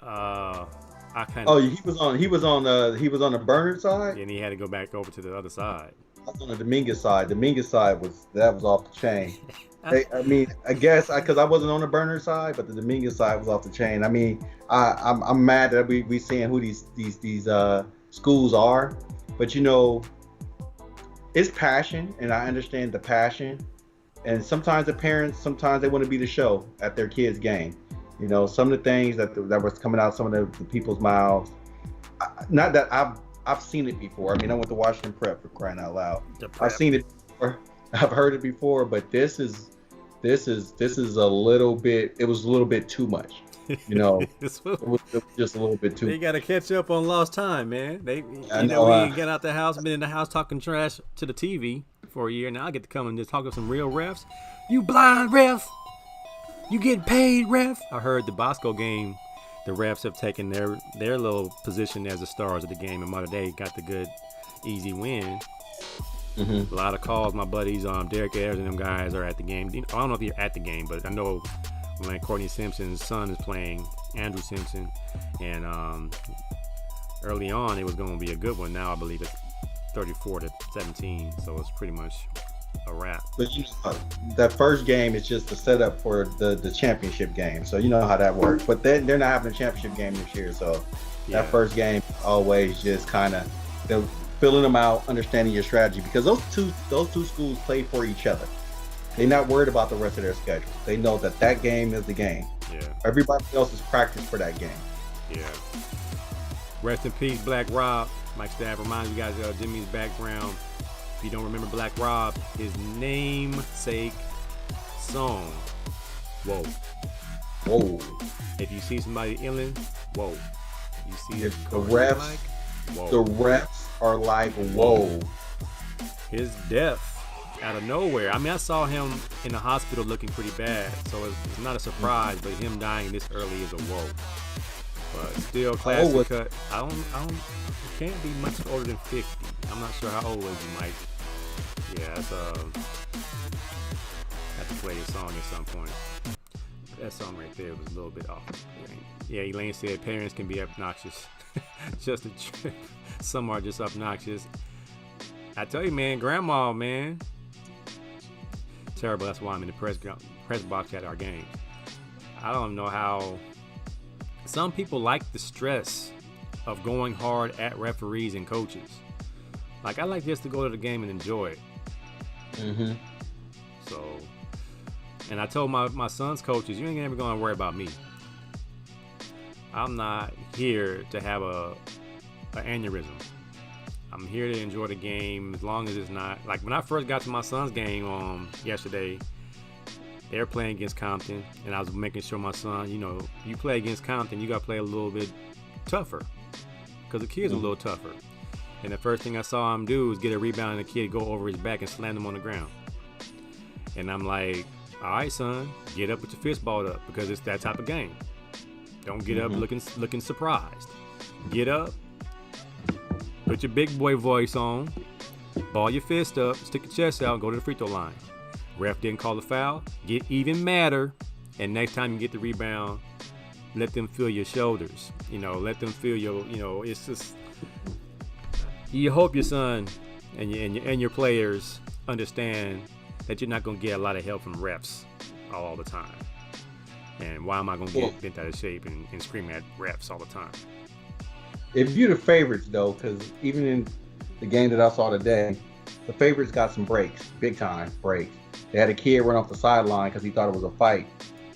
He was on the Bernard side. And he had to go back over to the other side. I was on the Dominguez side. Dominguez side was off the chain. I guess because I wasn't on the Bernard side, but the Dominguez side was off the chain. I mean, I'm mad that we seeing who these schools are, but it's passion, and I understand the passion. And sometimes the parents, they want to be the show at their kids' game. Some of the things that was coming out, some of the people's mouths. Not that I've seen it before. I mean, I went to Washington Prep, for crying out loud. I've seen it before. I've heard it before, but this is a little bit. It was a little bit too much. It was just a little bit too. They got to catch up on lost time, man. We ain't get out the house, been in the house talking trash to the TV for a year. Now I get to come and just talk to some real refs. You blind ref. You get paid, ref. I heard the Bosco game, the refs have taken their little position as the stars of the game, and Mater Dei got the good, easy win. Mm-hmm. A lot of calls. My buddies, Derek Ayers and them guys are at the game. I don't know if you're at the game, but I know when Courtney Simpson's son is playing, Andrew Simpson, and early on it was going to be a good one. Now I believe it's 34-17, so it's pretty much a wrap. But that first game is just the setup for the championship game, so you know how that works. But they're not having a championship game this year, so that first game always just kind of they're filling them out, understanding your strategy, because those two schools play for each other. They're not worried about the rest of their schedule. They know that game is the game. Yeah. Everybody else is practice for that game. Yeah. Rest in peace, Black Rob. Mike Staff reminds you guys of Jimmy's background. If you don't remember Black Rob, his namesake song, Whoa. Whoa. If you see somebody illin', whoa. You see the refs, whoa. The refs are like, whoa. His death out of nowhere. I mean, I saw him in the hospital looking pretty bad, so it's not a surprise, but him dying this early is a whoa. But still classic cut. I don't can't be much older than 50. I'm not sure how old was he, Mike. Yeah, that's have to play his song at some point. That song right there was a little bit off. Yeah, Elaine said parents can be obnoxious. Just a trip. Some are just obnoxious. I tell you, man, grandma, man. Terrible. That's why I'm in the press box at our games. I don't know how. Some people like the stress of going hard at referees and coaches. Like, I like just to go to the game and enjoy it. Mm-hmm. So, and I told my son's coaches, you ain't ever going to worry about me. I'm not here to have an aneurysm. I'm here to enjoy the game as long as it's not. Like, when I first got to my son's game yesterday, they were playing against Compton, and I was making sure my son, you play against Compton, you got to play a little bit tougher, because the kid's a little tougher. And the first thing I saw him do was get a rebound and the kid go over his back and slam him on the ground. And I'm like, all right, son, get up with your fist balled up, because it's that type of game. Don't get up looking surprised. Get up, put your big boy voice on, ball your fist up, stick your chest out, and go to the free throw line. Ref didn't call the foul, get even madder, and next time you get the rebound, let them feel your shoulders. Let them feel your, it's just, you hope your son and your players understand that you're not going to get a lot of help from refs all the time. And why am I going to get bent out of shape and scream at refs all the time? If you're the favorites, though, because even in the game that I saw today, the favorites got some breaks, big time breaks. They had a kid run off the sideline because he thought it was a fight.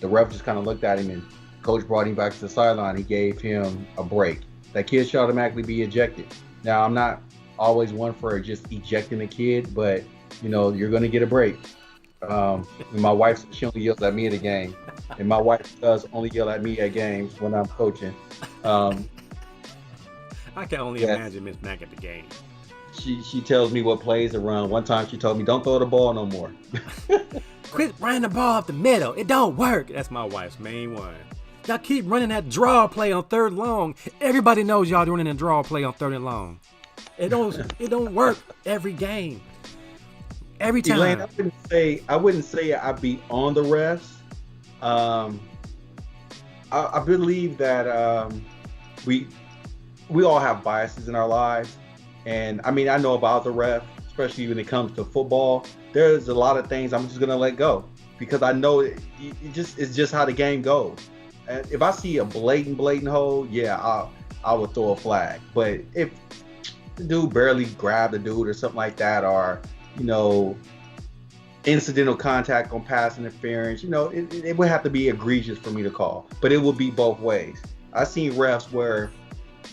The ref just kind of looked at him, and coach brought him back to the sideline. He gave him a break. That kid should automatically be ejected. Now, I'm not always one for just ejecting a kid, but, you're going to get a break. My wife, she only yells at me at a game, and my wife does only yell at me at games when I'm coaching. I can only imagine Miss Mac at the game. She tells me what plays to run. One time she told me, don't throw the ball no more. Quit running the ball up the middle. It don't work. That's my wife's main one. Y'all keep running that draw play on third and long. Everybody knows y'all doing a draw play on third and long. It don't work every game. Every time. Elaine, I wouldn't say I'd be on the refs. I believe that we all have biases in our lives, and I mean I know about the ref, especially when it comes to football. There's a lot of things I'm just gonna let go because I know it's just how the game goes. And if I see a blatant hold, yeah, I would throw a flag. But if the dude barely grabbed the dude or something like that, or incidental contact on pass interference, it would have to be egregious for me to call. But it will be both ways. I've seen refs where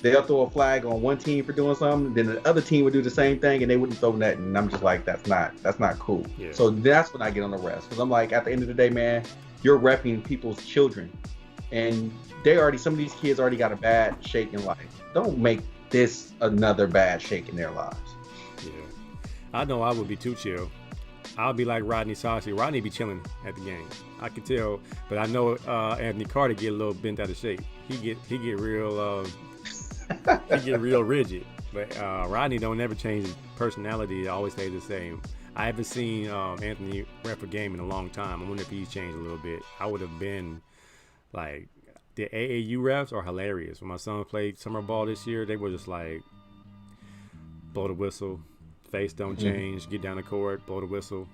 they'll throw a flag on one team for doing something, then the other team would do the same thing and they wouldn't throw nothing. And I'm just like, that's not cool. Yeah. So that's when I get on the refs, because I'm like, at the end of the day, man, you're repping people's children, and some of these kids already got a bad shake in life. Don't make this another bad shake in their lives. Yeah, I know I would be too chill. I'll be like Rodney Saucy. Rodney be chilling at the game. I can tell, but I know Anthony Carter get a little bent out of shape. He get real real rigid. But Rodney don't never change his personality. It always stays the same. I haven't seen Anthony ref a game in a long time. I wonder if he's changed a little bit. I would have been like, the AAU refs are hilarious. When my son played summer ball this year, they were just like, blow the whistle, face don't change, get down the court, blow the whistle,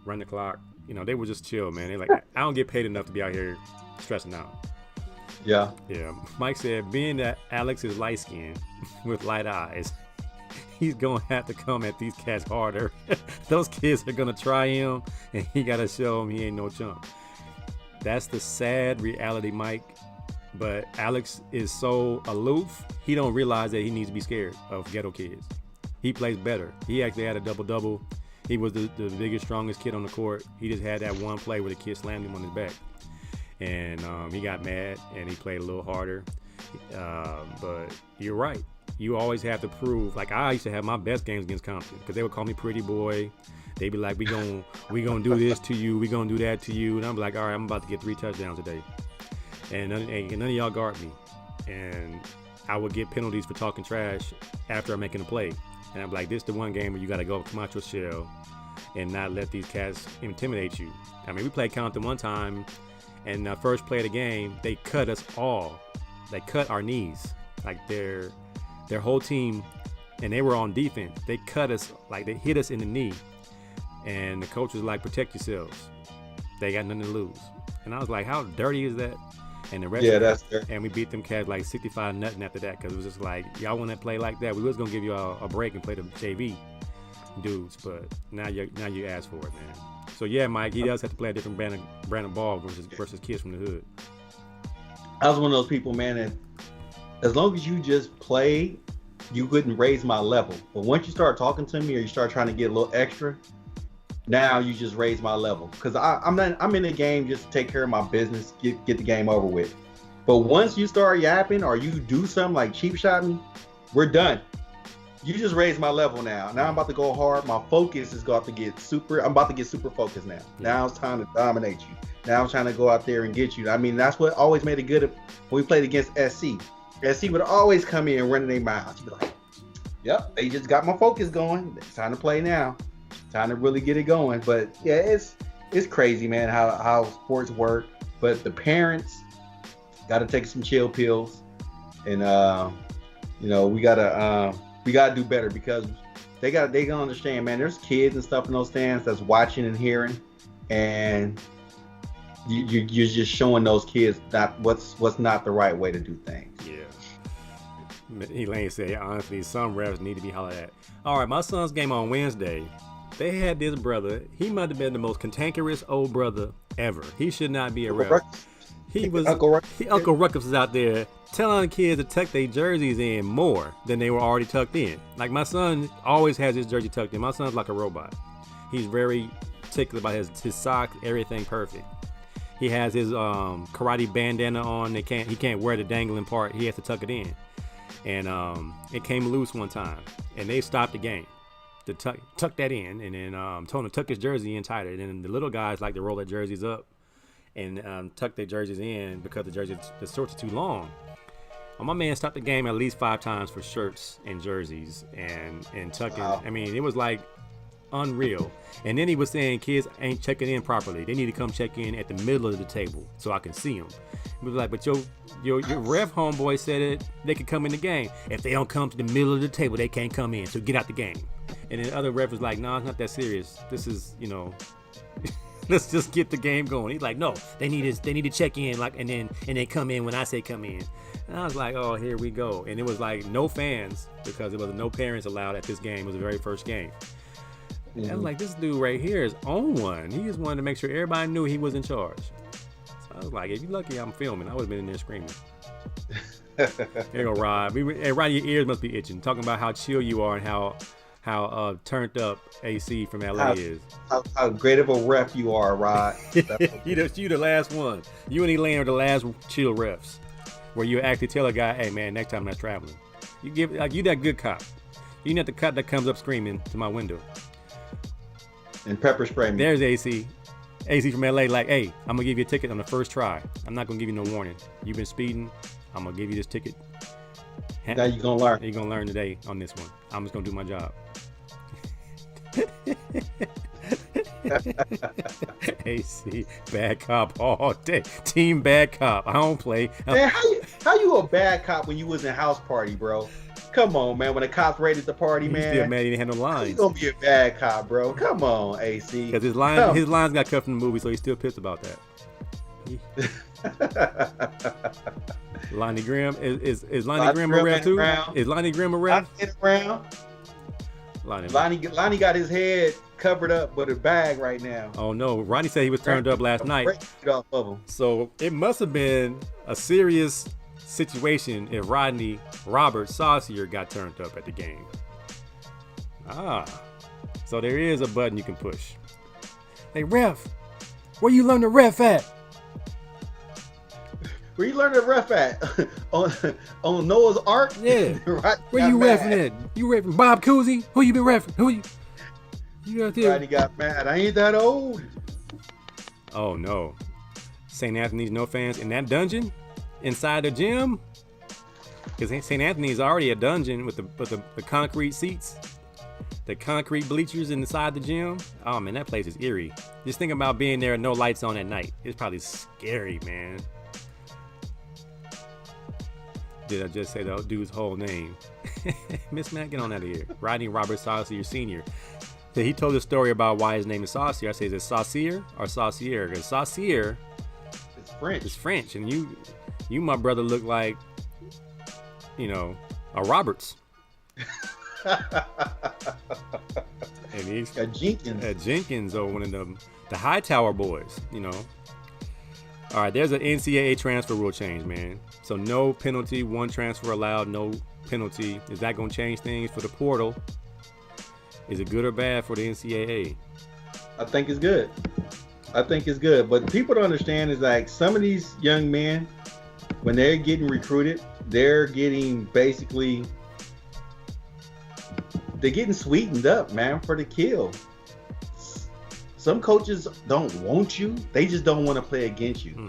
run the clock. They were just chill, man. They like, I don't get paid enough to be out here stressing out. Yeah. Mike said, being that Alex is light skinned with light eyes, he's gonna have to come at these cats harder. Those kids are gonna try him, and he gotta show him he ain't no chump. That's the sad reality, Mike. But Alex is so aloof, he don't realize that he needs to be scared of ghetto kids. He plays better. He actually had a double-double. He was the biggest, strongest kid on the court. He just had that one play where the kid slammed him on his back. And he got mad, and he played a little harder. But you're right. You always have to prove. Like, I used to have my best games against Compton because they would call me pretty boy. They'd be like, we gonna do this to you. We gonna do that to you. And I'm like, all right, I'm about to get 3 touchdowns today. And none of y'all guard me. And I would get penalties for talking trash after I'm making a play. And I'm like, this is the one game where you got to come out your shell and not let these cats intimidate you. I mean, we played Compton one time, and the first play of the game, they cut us all. They cut our knees. Like, their whole team, and they were on defense. They cut us, like they hit us in the knee. And the coach was like, protect yourselves. They got nothing to lose. And I was like, how dirty is that? And the rest that's dirty. And we beat them cats like 65-0 after that, because it was just like, y'all want to play like that? We was gonna give you a break and play the JV dudes, but now you ask for it, man. So yeah, Mike, he does have to play a different brand of ball versus kids from the hood. I was one of those people, man, that as long as you just play, you wouldn't raise my level. But once you start talking to me or you start trying to get a little extra, now you just raise my level, because I'm in the game just to take care of my business, get the game over with. But once you start yapping or you do something like cheap shot me, we're done. You just raised my level now. Now I'm about to go hard. My focus is about to get super. I'm about to get super focused now. Now it's time to dominate you. Now I'm trying to go out there and get you. I mean, that's what always made it good when we played against SC. SC would always come in running their mouths. You'd be like, yep, they just got my focus going. It's time to play now. Time to really get it going. But yeah, it's crazy, man, how sports work. But the parents got to take some chill pills, and we gotta do better, because they gonna understand, man. There's kids and stuff in those stands that's watching and hearing, and you're just showing those kids that what's not the right way to do things. Yeah. Elaine said, honestly, some refs need to be hollered at. All right, my son's game on Wednesday. They had this brother. He might have been the most cantankerous old brother ever. He should not be a ref. He was Uncle Ruckus was out there telling kids to tuck their jerseys in more than they were already tucked in. Like, my son always has his jersey tucked in. My son's like a robot. He's very particular about his socks, everything perfect. He has his karate bandana on. He can't wear the dangling part. He has to tuck it in. And it came loose one time, and they stopped the game. to tuck that in, and then told him to tuck his jersey in tighter. And then the little guys like to roll their jerseys up and tuck their jerseys in because the shorts are too long. Well, my man stopped the game at least 5 times for shirts and jerseys and tucking. Wow. I mean, it was like unreal. And then he was saying kids ain't checking in properly. They need to come check in at the middle of the table so I can see them. He was like, but your ref homeboy said it. They could come in the game. If they don't come to the middle of the table, they can't come in. So get out the game. And then the other ref was like, no, it's not that serious. This is, let's just get the game going. He's like, no, they need to check in and then come in when I say come in. And I was like, oh, here we go. And it was like no fans because there was no parents allowed at this game. It was the very first game. Mm-hmm. I was like, this dude right here is on one. He just wanted to make sure everybody knew he was in charge. So I was like, if you're lucky I'm filming, I would have been in there screaming. There you go, Rod. Hey, Rod, your ears must be itching. Talking about how chill you are and how turned up AC from LA is. How great of a ref you are, Rod. You the last one. You and Elaine are the last chill refs. Where you actually tell a guy, hey man, next time I'm not traveling. You that good cop. You not the cop that comes up screaming to my window. And pepper spray me. There's AC. AC from LA like, hey, I'm gonna give you a ticket on the first try. I'm not gonna give you no warning. You've been speeding. I'm gonna give you this ticket. Now you're gonna learn. You're gonna learn today on this one. I'm just gonna do my job. AC, bad cop all day. Team bad cop. I don't play. Man, how you a bad cop when you was in house party, bro? Come on, man. When the cops raided the party, man. Still mad he didn't have no lines. You gonna be a bad cop, bro? Come on, AC. Because his lines got cut from the movie, so he's still pissed about that. Lonnie Grimm is Lonnie Grimm a ref too? Is Lonnie Grimm a ref? Lonnie got his head covered up with a bag right now. Oh no, Ronnie said he was turned up last night. Off of him. So it must have been a serious situation if Rodney Robert Saucier got turned up at the game. So there is a button you can push. Hey ref, where you learn to ref at? Where you learn to ref at? on Noah's Ark? Yeah. Right, where you reffing at? You reffing Bob Cousy? Who you been reffing? Who you out there? Rodney got mad. I ain't that old. Oh no. St. Anthony's no fans in that dungeon? Inside the gym? Because St. Anthony's already a dungeon with the concrete seats. The concrete bleachers inside the gym. Oh man, that place is eerie. Just think about being there and no lights on at night. It's probably scary, man. Did I just say the dude's whole name? Miss Matt, get on out of here. Rodney Robert Saucier Sr. So he told a story about why his name is Saucier. I say, is it Saucier or Saucier? Because Saucier is French. And you, my brother, look like, a Roberts. And he's a Jenkins or one of them, the Hightower boys, All right, there's an NCAA transfer rule change, man. So no penalty, one transfer allowed, no penalty. Is that going to change things for the portal? Is it good or bad for the NCAA? I think it's good. But people don't understand is like some of these young men, when they're getting recruited, they're getting sweetened up, man, for the kill. Some coaches don't want you. They just don't want to play against you.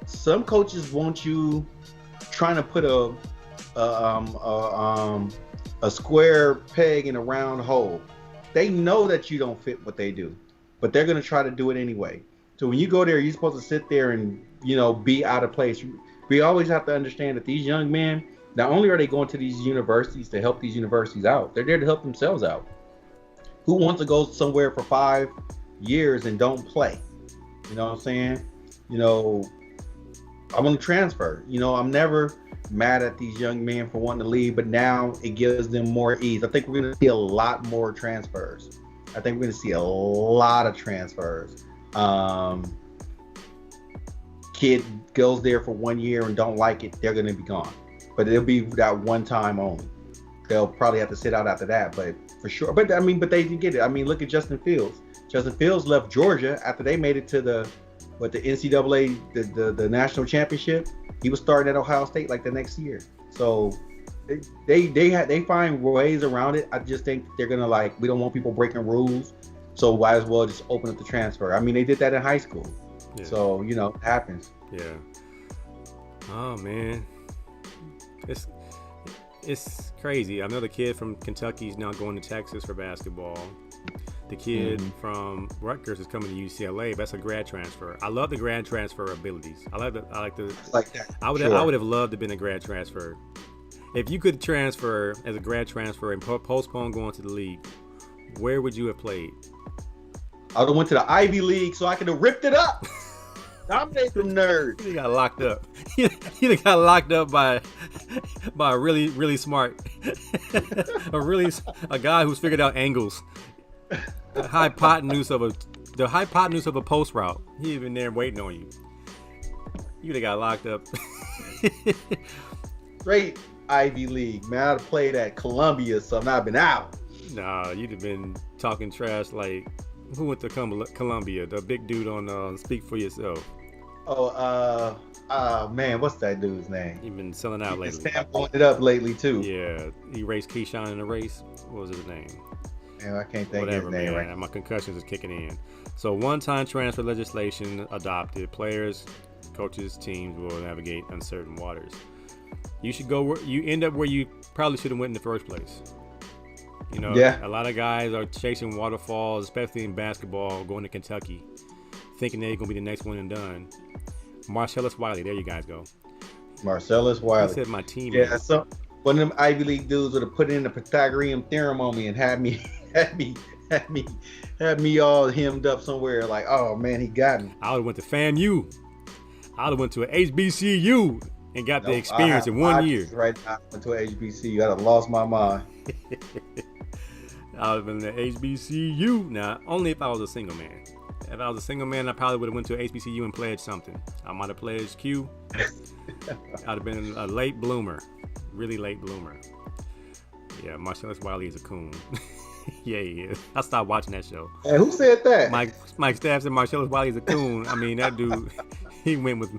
Some coaches want you trying to put a square peg in a round hole. They know that you don't fit what they do, but they're going to try to do it anyway. So when you go there, you're supposed to sit there and, be out of place. We always have to understand that these young men, not only are they going to these universities to help these universities out, they're there to help themselves out. Who wants to go somewhere for 5 years and don't play? You know what I'm saying? I want to transfer. I'm never mad at these young men for wanting to leave, but now it gives them more ease. I think we're going to see a lot more transfers. Kid goes there for 1 year and don't like it, they're going to be gone. But it'll be that one time only. They'll probably have to sit out after that, but for sure. But they can get it. Look at Justin Fields. Justin Fields left Georgia after they made it to the NCAA, the national championship. He was starting at Ohio State like the next year. So They find ways around it. I just think they're gonna like, we don't want people breaking rules, so why as well just open up the transfer. I mean, they did that in high school, so you know, it happens. Yeah. Oh man, it's crazy. Another kid from Kentucky is now going to Texas for basketball. The kid from Rutgers is coming to UCLA. But that's a grad transfer. I love the grad transfer abilities. I like that. I would have loved to have been a grad transfer. If you could transfer as a grad transfer and postpone going to the league, where would you have played? I would have went to the Ivy League so I could have ripped it up. Dominate them nerds. You got locked up. You got locked up by a really, really smart, a guy who's figured out angles. The hypotenuse of a post route. He'd been there waiting on you. You'd have got locked up. Straight Ivy League, man. I'd have played at Columbia, so I've not been out. Nah, you'd have been talking trash like, who went to Columbia? The big dude on Speak for Yourself. Oh, man, what's that dude's name? He's been selling out lately. He's blowing it up lately too. Yeah, he raced Keyshawn in a race. What was his name? Man, I can't think of his name right now. My concussions is kicking in. So one-time transfer legislation adopted. Players, coaches, teams will navigate uncertain waters. You should go. You end up where you probably should have went in the first place. You know, a lot of guys are chasing waterfalls, especially in basketball, going to Kentucky, thinking they're going to be the next one and done. Marcellus Wiley, there you guys go. Marcellus Wiley. He said my team. Yeah, so one of them Ivy League dudes would have put in the Pythagorean theorem on me and had me all hemmed up somewhere. Like, oh man, he got me. I would have went to FAMU. I would have went to an HBCU and got the experience in 1 year. Right now, I went to an HBCU. I'd have lost my mind. I would have been at HBCU. Now, only if I was a single man. If I was a single man, I probably would have went to HBCU and pledged something. I might have pledged Q. I'd have been a late bloomer. Really late bloomer. Yeah, Marcellus Wiley is a coon. Yeah, he is. I stopped watching that show. Hey, who said that? Mike Staff said Marcellus Wiley is a coon. I mean, that dude, he went with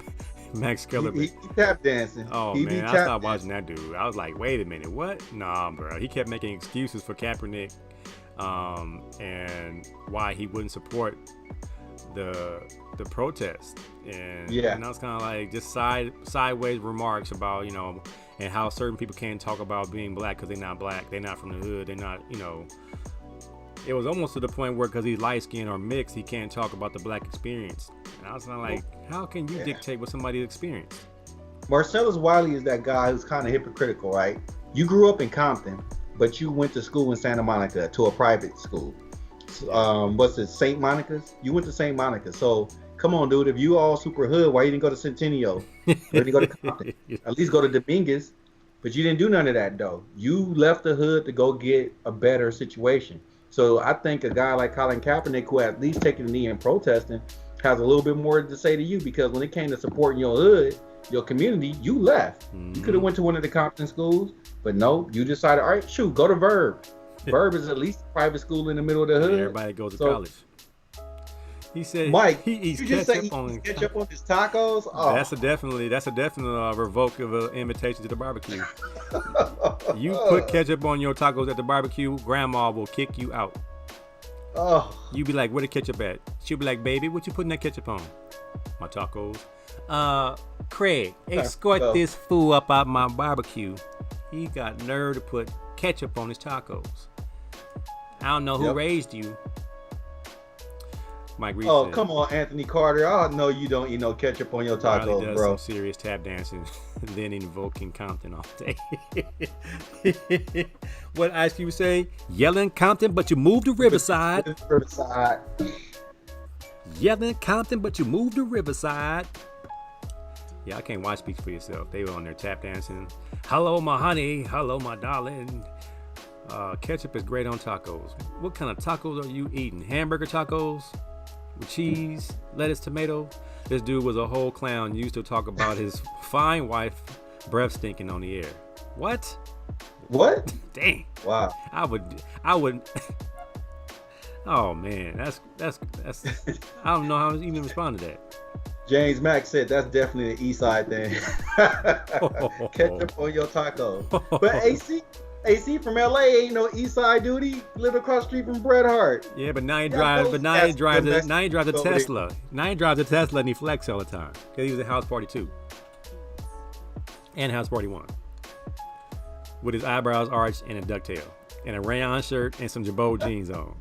Max Kellerman. He tap dancing. Oh, man, I stopped watching that dude. I was like, wait a minute, what? Nah, bro. He kept making excuses for Kaepernick and why he wouldn't support the protest. And I was kind of like just sideways remarks about, you know, and how certain people can't talk about being black because they're not black. They're not from the hood. They're not, you know. It was almost to the point where because he's light-skinned or mixed, he can't talk about the black experience. And I was kind of like, how can you dictate what somebody experienced? Marcellus Wiley is that guy who's kind of hypocritical, right? You grew up in Compton, but you went to school in Santa Monica to a private school. What's it, St. Monica's? You went to St. Monica. So come on, dude. If you all super hood, why you didn't go to Centennial? Why didn't you go to Compton? At least go to Dominguez. But you didn't do none of that, though. You left the hood to go get a better situation. So I think a guy like Colin Kaepernick, who at least taking a knee and protesting, has a little bit more to say to you, because when it came to supporting your hood, your community, you left. You could have went to one of the Compton schools, but no, you decided, all right, shoot, go to Verb. Verb is at least a private school in the middle of the hood. Yeah, everybody goes to college. He said, Mike, he eats ketchup on his tacos. Oh. That's a definite revoke of an invitation to the barbecue. You put ketchup on your tacos at the barbecue, grandma will kick you out. Oh. You be like, where the ketchup at? She'll be like, baby, what you putting that ketchup on? My tacos. Craig, escort this fool up out my barbecue. He got nerve to put ketchup on his tacos. I don't know who raised you. Mike Reed said, come on, Anthony Carter. I know you don't eat no ketchup on your tacos, does bro. Some serious tap dancing, then invoking Compton all day. What Ice Cube say? Yelling Compton, but you moved to Riverside. Yelling Compton, but you moved to Riverside. Yeah, I can't watch Speak for Yourself. They were on there tap dancing. Hello, my honey. Hello, my darling. Ketchup is great on tacos. What kind of tacos are you eating? Hamburger tacos? With cheese, lettuce, tomato. This dude was a whole clown. Used to talk about his fine wife breath stinking on the air. What? Dang. Wow. I would. Oh man, that's. I don't know how to even respond to that. James Mack said that's definitely the East Side thing. Ketchup on your taco. But AC from LA ain't no East Side duty. Lived across the street from Bret Hart. Yeah, but now he drives. But now he drives a Tesla. Now he drives a Tesla and he flex all the time because he was at House Party 2 and House Party 1 with his eyebrows arched and a ducktail and a rayon shirt and some Jabot jeans on,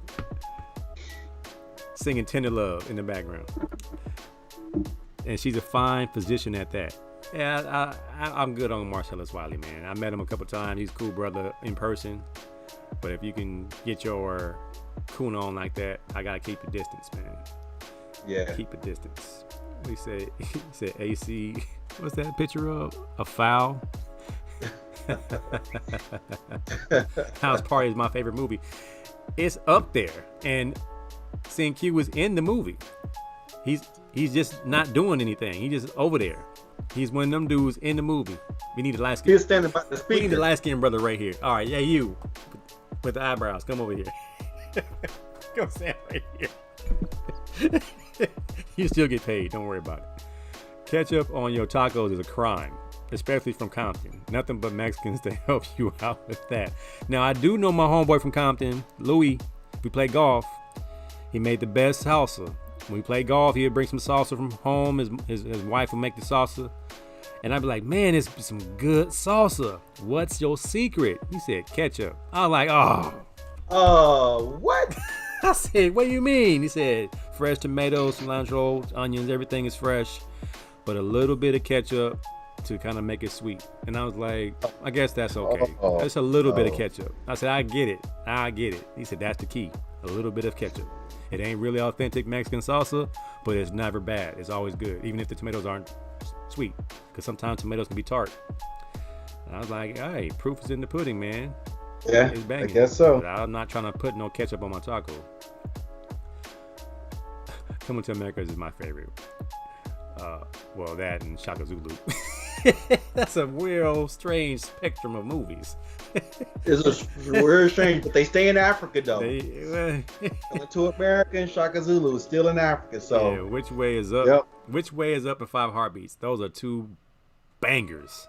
singing "Tender Love" in the background. And she's a fine physician at that. Yeah, I'm good on Marcellus Wiley, man. I met him a couple times. He's a cool brother in person. But if you can get your coon on like that, I gotta keep the distance, man. Yeah. Keep a distance. He said AC. What's that picture of? A foul? House Party is my favorite movie. It's up there. And seeing Q was in the movie. He's just not doing anything. He's just over there. He's one of them dudes in the movie. We need a light skin. He's standing by the speaker. We need a light skin brother right here. All right, yeah, you with the eyebrows. Come over here. Come stand right here. You still get paid. Don't worry about it. Ketchup on your tacos is a crime, especially from Compton. Nothing but Mexicans to help you out with that. Now, I do know my homeboy from Compton, Louis. We play golf. He made the best salsa. When we play golf, he'd bring some salsa from home. His wife would make the salsa. And I'd be like, man, it's some good salsa. What's your secret? He said, ketchup. I was like, oh. What? I said, what do you mean? He said, fresh tomatoes, cilantro, onions, everything is fresh. But a little bit of ketchup to kind of make it sweet. And I was like, I guess that's okay. It's a little bit of ketchup. I said, I get it. He said, that's the key. A little bit of ketchup. It ain't really authentic Mexican salsa, but it's never bad. It's always good, even if the tomatoes aren't sweet, because sometimes tomatoes can be tart. And I was like, hey, proof is in the pudding, man. Yeah, it's banging. I guess so. But I'm not trying to put no ketchup on my taco. Coming to America is my favorite. Well, that and Shaka Zulu. That's a real strange spectrum of movies. It's a weird strange, but they stay in Africa though. Coming to America and Shaka Zulu is still in Africa. So yeah, which way is up? Yep. Which way is up in 5 Heartbeats? Those are 2 bangers.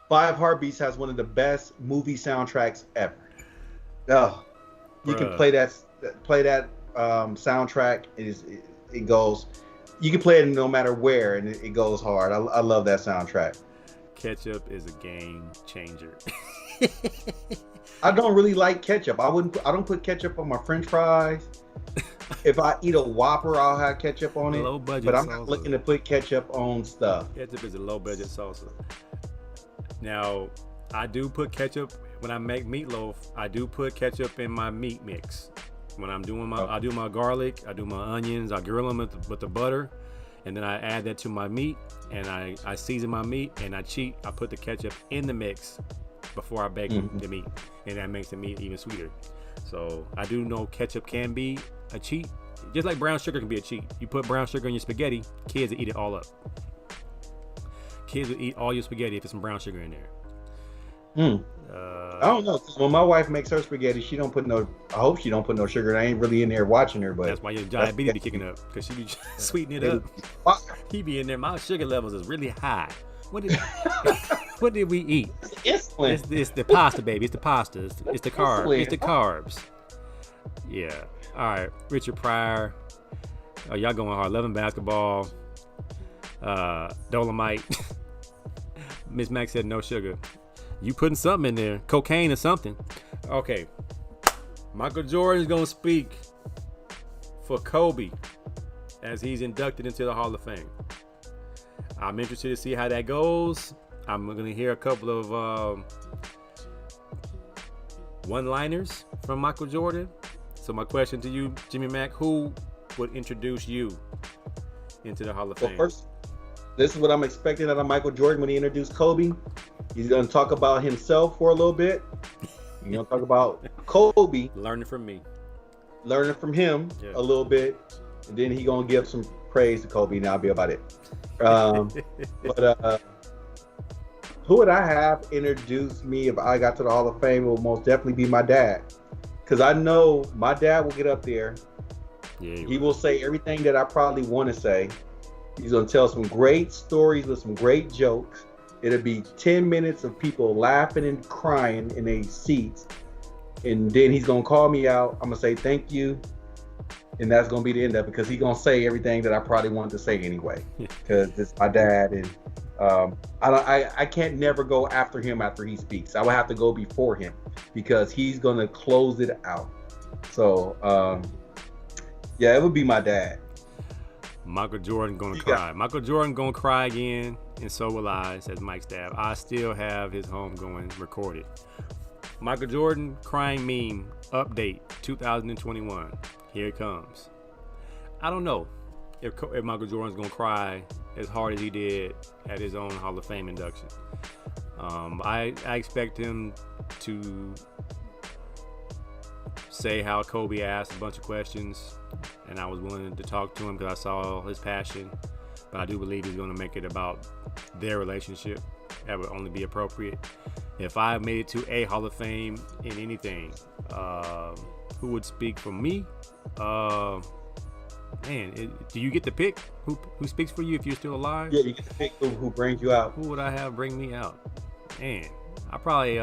5 Heartbeats has one of the best movie soundtracks ever. Oh, you can play that soundtrack. It goes. You can play it no matter where, and it goes hard. I love that soundtrack. Ketchup is a game changer. I don't really like ketchup. I don't put ketchup on my French fries. If I eat a Whopper, I'll have ketchup on it. Low budget but I'm salsa. not looking to put ketchup on stuff. Ketchup is a low budget salsa. Now, I do put ketchup when I make meatloaf. I do put ketchup in my meat mix. When I'm doing I do my garlic, I do my onions, I grill them with the butter, and then I add that to my meat, and I season my meat, and I cheat. I put the ketchup in the mix before I bake the meat, and that makes the meat even sweeter. So I do know ketchup can be a cheat, just like brown sugar can be a cheat. You put brown sugar in your spaghetti, kids will eat it all up. Kids will eat all your spaghetti if there's some brown sugar in there. I don't know. When my wife makes her spaghetti, she don't put no. I hope she don't put no sugar. I ain't really in there watching her, but that's why your diabetes be kicking up, because she be sweetening it up. He be in there. My sugar levels is really high. What did we eat? It's the pasta, baby. It's the pasta. It's the carbs. It's the carbs. Yeah. All right. Richard Pryor. Oh, y'all going hard. Loving basketball. Dolomite. Miss Mac said no sugar. You putting something in there, cocaine or something. Okay, Michael Jordan's gonna speak for Kobe as he's inducted into the Hall of Fame. I'm interested to see how that goes. I'm gonna hear a couple of one-liners from Michael Jordan. So my question to you, Jimmy Mack, who would introduce you into the Hall of Fame? First, this is what I'm expecting out of Michael Jordan when he introduced Kobe. He's going to talk about himself for a little bit. He's going to talk about Kobe. Learning from me. Learning from him a little bit. And then he's going to give some praise to Kobe, and I'll be about it. But who would I have introduce me if I got to the Hall of Fame? It will most definitely be my dad. Because I know my dad will get up there. Yeah, he will say everything that I probably want to say. He's gonna tell some great stories with some great jokes. It'll be 10 minutes of people laughing and crying in their seats. And then he's gonna call me out. I'm gonna say thank you. And that's gonna be the end of it, because he's gonna say everything that I probably wanted to say anyway. Because it's my dad, and I can't never go after him after he speaks. I will have to go before him, because he's gonna close it out. So yeah, it would be my dad. Michael Jordan gonna cry. Michael Jordan gonna cry again, and so will I, says Mike Stab. I still have his homegoing recorded. Michael Jordan crying meme update 2021. Here it comes. I don't know if Michael Jordan's gonna cry as hard as he did at his own Hall of Fame induction. I expect him to say how Kobe asked a bunch of questions, and I was willing to talk to him because I saw his passion. But I do believe he's going to make it about their relationship. That would only be appropriate. If I made it to a Hall of Fame in anything, who would speak for me? Do you get to pick who speaks for you if you're still alive? Yeah, you get to pick who brings you out. Who would I have bring me out? Man, I probably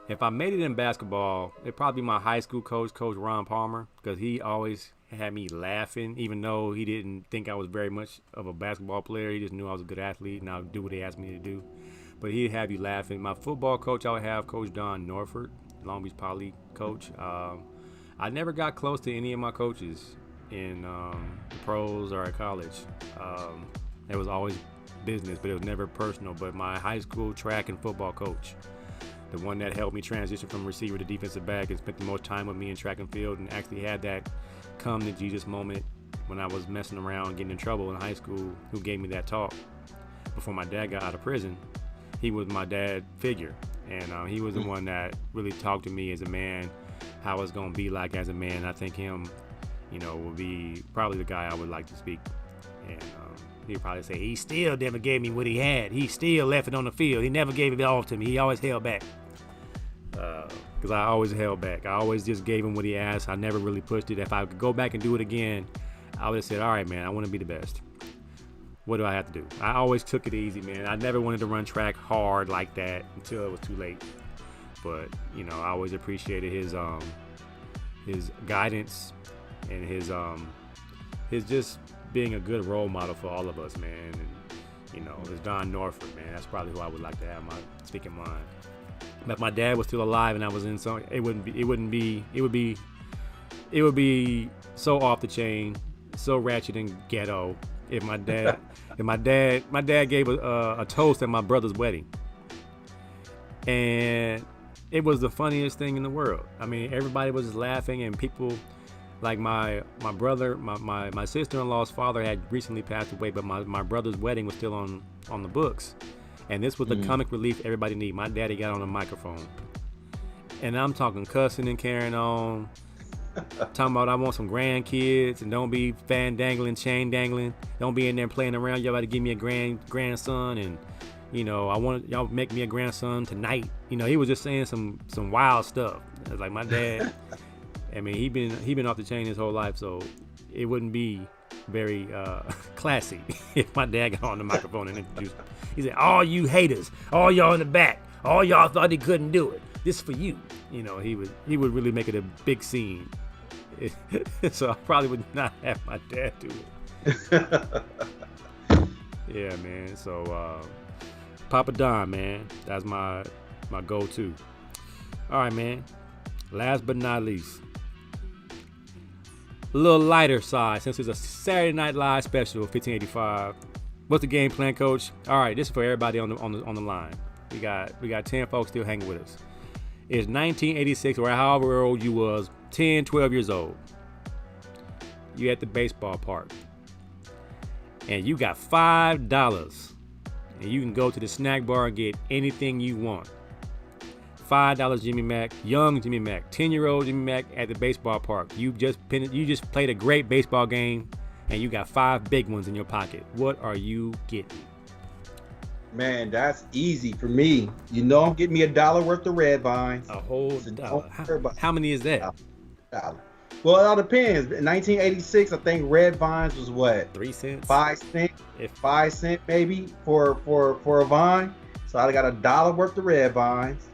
if I made it in basketball, it'd probably be my high school coach, Coach Ron Palmer, because he always had me laughing, even though he didn't think I was very much of a basketball player. He just knew I was a good athlete and I would do what he asked me to do. But he'd have you laughing. My football coach, I would have Coach Don Norford, Long Beach Poly coach. I never got close to any of my coaches in the pros or at college. It was always business, but it was never personal. But my high school track and football coach, the one that helped me transition from receiver to defensive back and spent the most time with me in track and field, and actually had that come to Jesus moment when I was messing around getting in trouble in high school, who gave me that talk before my dad got out of prison. He was my dad figure, and he was the one that really talked to me as a man, how it's going to be like as a man. I think him, will be probably the guy I would like to speak. And he'd probably say, he still never gave me what he had. He still left it on the field. He never gave it all to me. He always held back. Because I always held back. I always just gave him what he asked. I never really pushed it. If I could go back and do it again, I would have said, all right, man, I want to be the best. What do I have to do? I always took it easy, man. I never wanted to run track hard like that until it was too late. But, I always appreciated his guidance and his just being a good role model for all of us, man. And, it's Don Norford, man. That's probably who I would like to have my speaking mind. But if my dad was still alive and I was in some, it would be so off the chain, so ratchet and ghetto. If my dad gave a toast at my brother's wedding, and it was the funniest thing in the world. I mean, everybody was just laughing, and people like my brother, my sister-in-law's father had recently passed away, but my brother's wedding was still on the books. And this was the comic relief everybody needed. My daddy got on a microphone. And I'm talking cussing and carrying on. Talking about I want some grandkids and don't be fan dangling, chain dangling. Don't be in there playing around. Y'all got to give me a grandson, and I want y'all make me a grandson tonight. He was just saying some wild stuff. It's like my dad. I mean, he been off the chain his whole life, so it wouldn't be very classy if my dad got on the microphone and introduced him. He said, all you haters, all y'all in the back, all y'all thought he couldn't do it. This is for you. He would really make it a big scene. So I probably would not have my dad do it. Yeah, man. So Papa Don, man, that's my go-to. All right, man. Last but not least, a little lighter side, since it's a Saturday Night Live special, 1585. What's the game plan, Coach? All right, this is for everybody on the line. We got 10 folks still hanging with us. It's 1986, or however old you was, 10, 12 years old. You at the baseball park, and you got $5, and you can go to the snack bar and get anything you want. $5 Jimmy Mack, young Jimmy Mack, 10-year-old Jimmy Mack at the baseball park. You just played a great baseball game, and you got 5 big ones in your pocket. What are you getting? Man, that's easy for me. You know, I'm getting me $1 worth of red vines. A whole So dollar. don't worry about How many is that? $1. Well, it all depends. In 1986, I think red vines was what? 3 cents? 5 cents? If 5 cents maybe for a vine. So I got $1 worth of red vines.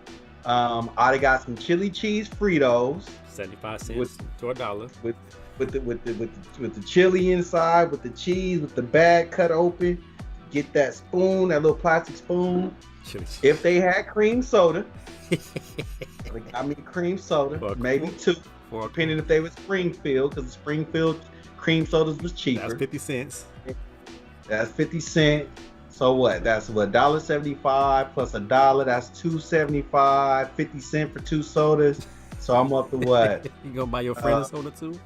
I got some chili cheese Fritos 75 cents to $1. with the chili inside, with the cheese, with the bag cut open. Get that spoon, that little plastic spoon. Chili cheese. If they had cream soda, I mean cream soda, maybe two, depending if they was Springfield, because Springfield cream sodas was cheaper. That's 50 cents. That's 50 cents. So what? That's what, $1.75 plus $1. That's $2.75. 50 cents for 2 sodas. So I'm up to what? You gonna buy your friend a soda too?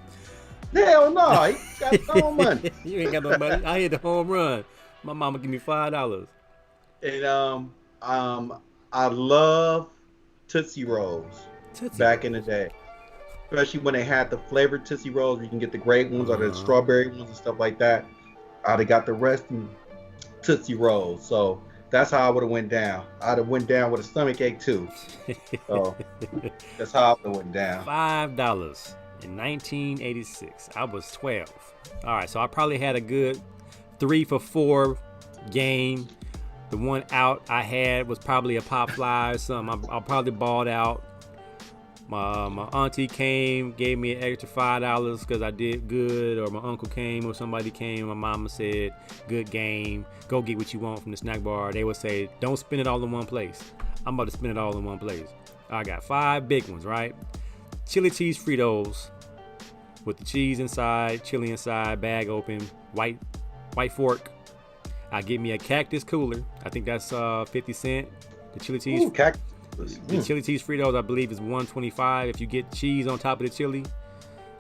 Hell no, he got no money. You ain't got no money. I hit the home run. My mama give me $5. And I love Tootsie Rolls back in the day, especially when they had the flavored Tootsie Rolls. You can get the grape ones or the strawberry ones and stuff like that. I'd have got the rest in Tootsie Rolls. So that's how I would have went down. I'd have went down with a stomach ache too. So that's how I would have went down. $5 in 1986. I was 12. All right, so I probably had a good 3 for 4 game. The one out I had was probably a pop fly or something. I probably balled out. My auntie came, gave me an extra $5 because I did good, or my uncle came, or somebody came. My mama said, "Good game. Go get what you want from the snack bar." They would say, "Don't spend it all in one place." I'm about to spend it all in one place. I got 5 big ones, right? Chili cheese Fritos with the cheese inside, chili inside, bag open, white fork. I get me a cactus cooler. I think that's 50 cents. The chili cheese. Ooh, cactus. The chili cheese Fritos, I believe, is $1.25 if you get cheese on top of the chili.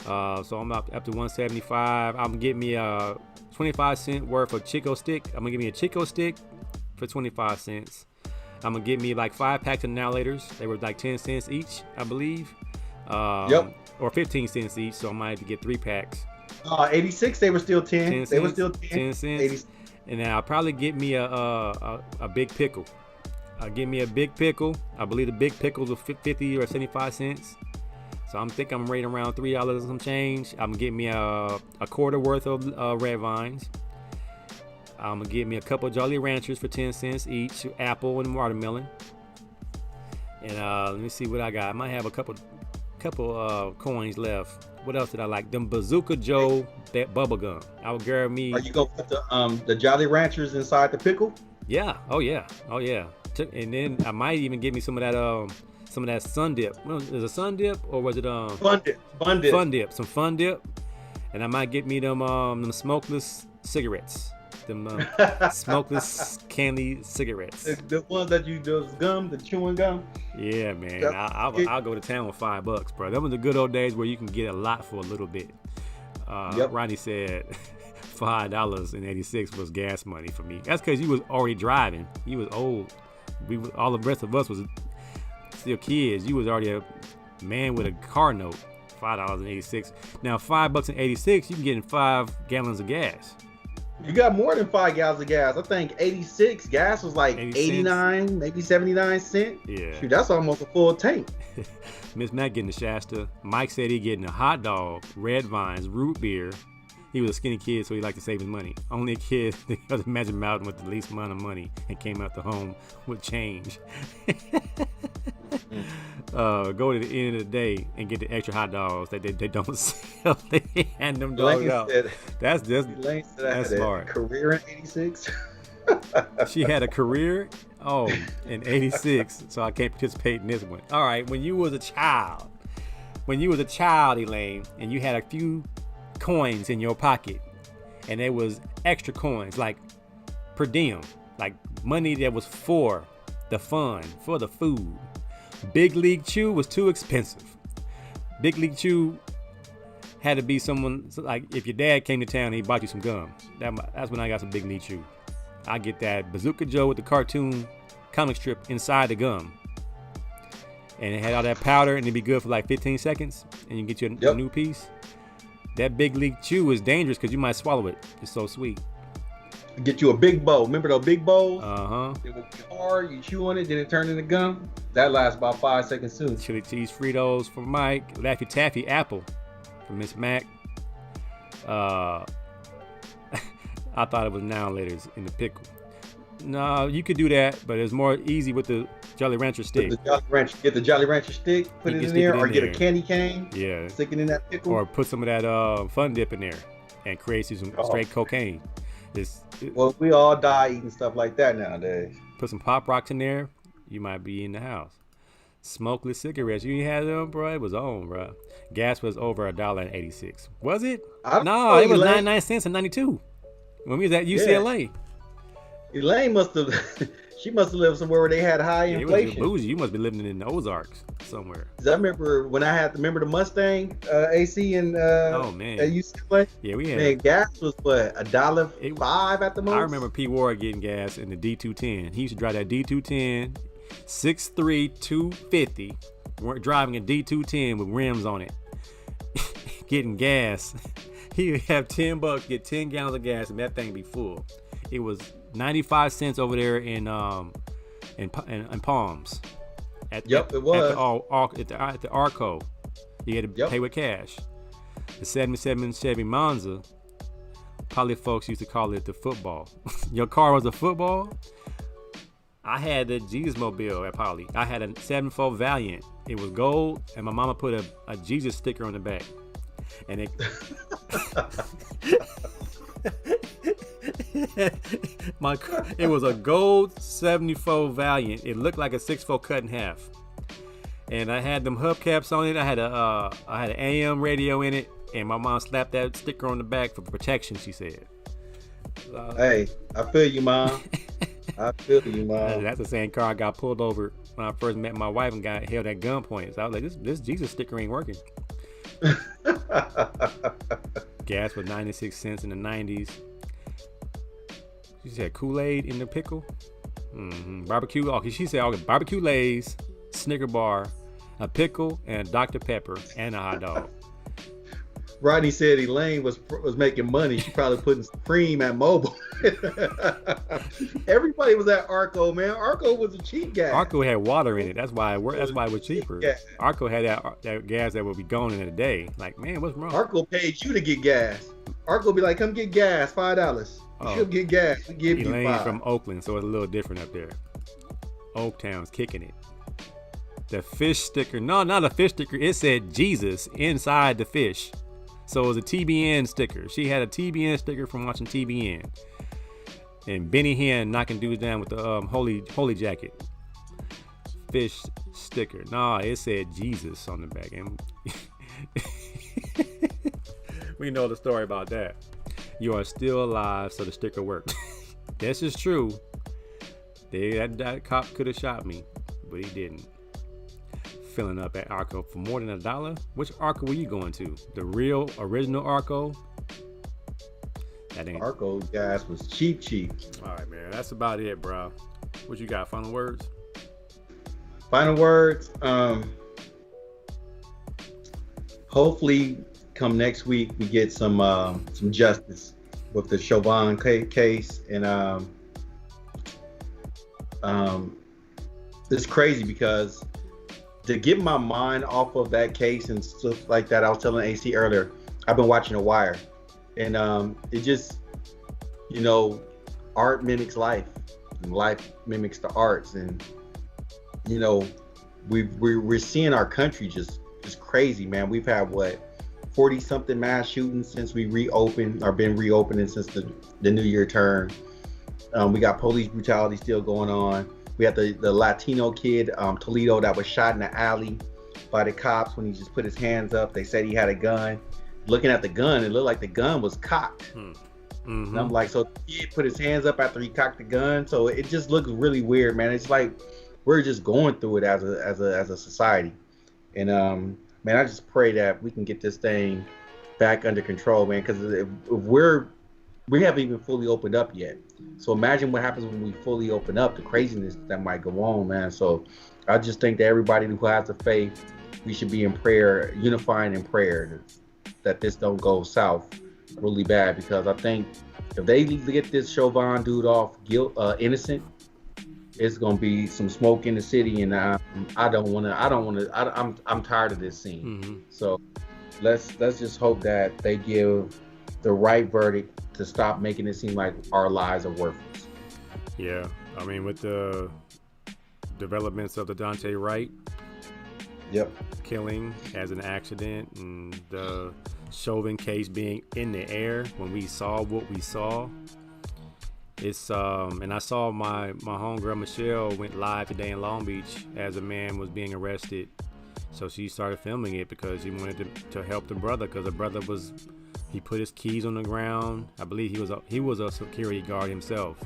So I'm up to $1.75. I'm getting me a 25 cent worth of Chico stick. I'm gonna give me a Chico stick for 25 cents. I'm gonna get me like 5 packs of Annihilators. They were like 10 cents each, I believe. Or 15 cents each. So I might have to get 3 packs. 86, they were still 10. They were still 10 cents. 80. And then I'll probably get me a big pickle. Give me a big pickle. I believe the big pickles are 50 or 75 cents. So I'm rating around $3 and some change. I'm gonna get me a quarter worth of red vines. I'm gonna get me a couple Jolly Ranchers for 10 cents each, apple and watermelon. And let me see what I got. I might have a couple coins left. What else did I like? Them Bazooka Joe, that bubble gum. I would grab me. Are you gonna put the Jolly Ranchers inside the pickle? Yeah. Oh yeah. And then I might even get me some of that Sun Dip. Is it Sun Dip or was it Fun Dip? Some Fun Dip. And I might get me them smokeless cigarettes. Them smokeless candy cigarettes. The ones that those gum, the chewing gum. Yeah, man. I'll go to town with $5, bro. That was the good old days where you can get a lot for a little bit. Ronnie said $5 in '86 was gas money for me. That's because you was already driving. You was old. All the rest of us was still kids. You was already a man with a car note. $5 in '86. Now $5 in '86, you can get in 5 gallons of gas. You got more than 5 gallons of gas. I think '86 gas was like 89, maybe 79 cents. Yeah. Shoot, that's almost a full tank. Miss Mac getting the Shasta. Mike said he getting a hot dog, red vines, root beer. He was a skinny kid, so he liked to save his money. Only a kid that Magic Mountain with the least amount of money and came out the home with change. Go to the end of the day and get the extra hot dogs that they don't sell. They hand them dogs out. That's smart. Career in '86. She had a career. In '86, so I can't participate in this one. All right, when you was a child, Elaine, and you had a few coins in your pocket, and there was extra coins like per diem, like money that was for the fun, for the food. Big League Chew was too expensive. Big League Chew had to be someone, like if your dad came to town and he bought you some gum. That's when I got some Big League Chew. I get that Bazooka Joe with the cartoon comic strip inside the gum, and it had all that powder, and it'd be good for like 15 seconds, and you get your new piece. That Big League Chew is dangerous because you might swallow it. It's so sweet. Get you a big bowl. Remember those big bowls? It was hard. You chew on it, then it turned into gum. That lasts about 5 seconds too. Chili cheese Fritos from Mike. Laffy Taffy apple from Miss Mac. I thought it was now laters in the pickle. No, you could do that, but it's more easy with the Jolly Rancher stick. Get the Jolly Rancher stick, put it in there, or get a candy cane. Yeah. Stick it in that pickle. Or put some of that Fun Dip in there and create some straight cocaine. Well, we all die eating stuff like that nowadays. Put some Pop Rocks in there, you might be in the house. Smokeless cigarettes, you had them, bro? It was on, bro. Gas was over $1.86. Was it? No, it was 99 cents and 92 when we was at UCLA. Yeah. Elaine must have lived somewhere where they had high inflation. It was bougie. You must be living in the Ozarks somewhere. I remember when I had the Mustang AC and oh man, at UCLA. Yeah, we had. Man, gas was what, $1.05 at the most. I remember P. Ward getting gas in the D210. He used to drive that D210, 6'3", 250. We're driving a D210 with rims on it, getting gas. He would have $10, get 10 gallons of gas, and that thing be full. It was 95 cents over there in Palms. It was. At the Arco. You had to pay with cash. The 77 Chevy Monza, probably folks used to call it the football. Your car was a football? I had the Jesus Mobile at Poly. I had a 7.4 Valiant. It was gold, and my mama put a Jesus sticker on the back. And it... it was a gold 74 Valiant. It looked like a 6.4 cut in half, and I had them hubcaps on it. I had an AM radio in it, and my mom slapped that sticker on the back for protection, she said. Hey, I feel you, Mom. I feel you, Mom. That's the same car I got pulled over when I first met my wife and got held at gunpoint. So I was like, this Jesus sticker ain't working. Gas was 96 cents in the 90s. She said Kool-Aid in the pickle. Barbecue. Okay, she said barbecue Lay's, Snicker bar, a pickle, and Dr. Pepper, and a hot dog. Rodney said Elaine was making money. She probably putting Supreme at Mobile. Everybody was at Arco, man. Arco was a cheap gas. Arco had water in it. That's why it was cheaper. Yeah. Arco had that gas that would be gone in a day. Like, man, what's wrong? Arco paid you to get gas. Arco be like, come get gas, $5. She'll get gas. We give Elaine you $5. From Oakland, so it's a little different up there. Oaktown's kicking it. The fish sticker. No, not a fish sticker. It said Jesus inside the fish. So it was a TBN sticker. She had a TBN sticker from watching TBN. And Benny Hinn knocking dudes down with the holy jacket. Fish sticker. Nah, it said Jesus on the back. And we know the story about that. You are still alive, so the sticker worked. This is true. That cop could have shot me, but he didn't. Filling up at Arco for more than $1. Which Arco were you going to? The real original Arco? That ain't Arco gas was cheap. All right, man. That's about it, bro. What you got? Final words? Final words. Hopefully, come next week we get some justice with the Chauvin case, and it's crazy because to get my mind off of that case and stuff like that, I was telling AC earlier, I've been watching The Wire, and it just, art mimics life, and life mimics the arts, and we're seeing our country just crazy, man. We've had 40 something mass shootings since we reopened, or been reopening since the New Year turn. We got police brutality still going on. We had the Latino kid, Toledo, that was shot in the alley by the cops when he just put his hands up. They said he had a gun. Looking at the gun, it looked like the gun was cocked. And I'm like, so the kid put his hands up after he cocked the gun. So it just looks really weird, man. It's like we're just going through it as a society. And man, I just pray that we can get this thing back under control, man. Because if we haven't even fully opened up yet. So imagine what happens when we fully open up, the craziness that might go on, man. So I just think that everybody who has the faith, we should be in prayer, unifying in prayer, that this don't go south really bad, because I think If they get this Chauvin dude off innocent, it's gonna be some smoke in the city, and I don't want to. I'm tired of this scene. Mm-hmm. So let's just hope that they give the right verdict to stop making it seem like our lives are worthless. Yeah, I mean, with the developments of the Dante Wright killing as an accident, and the Chauvin case being in the air when we saw what we saw. It's and I saw my homegirl Michelle went live today in Long Beach as a man was being arrested. So she started filming it because she wanted to help the brother, because the brother he put his keys on the ground. I believe he was a security guard himself,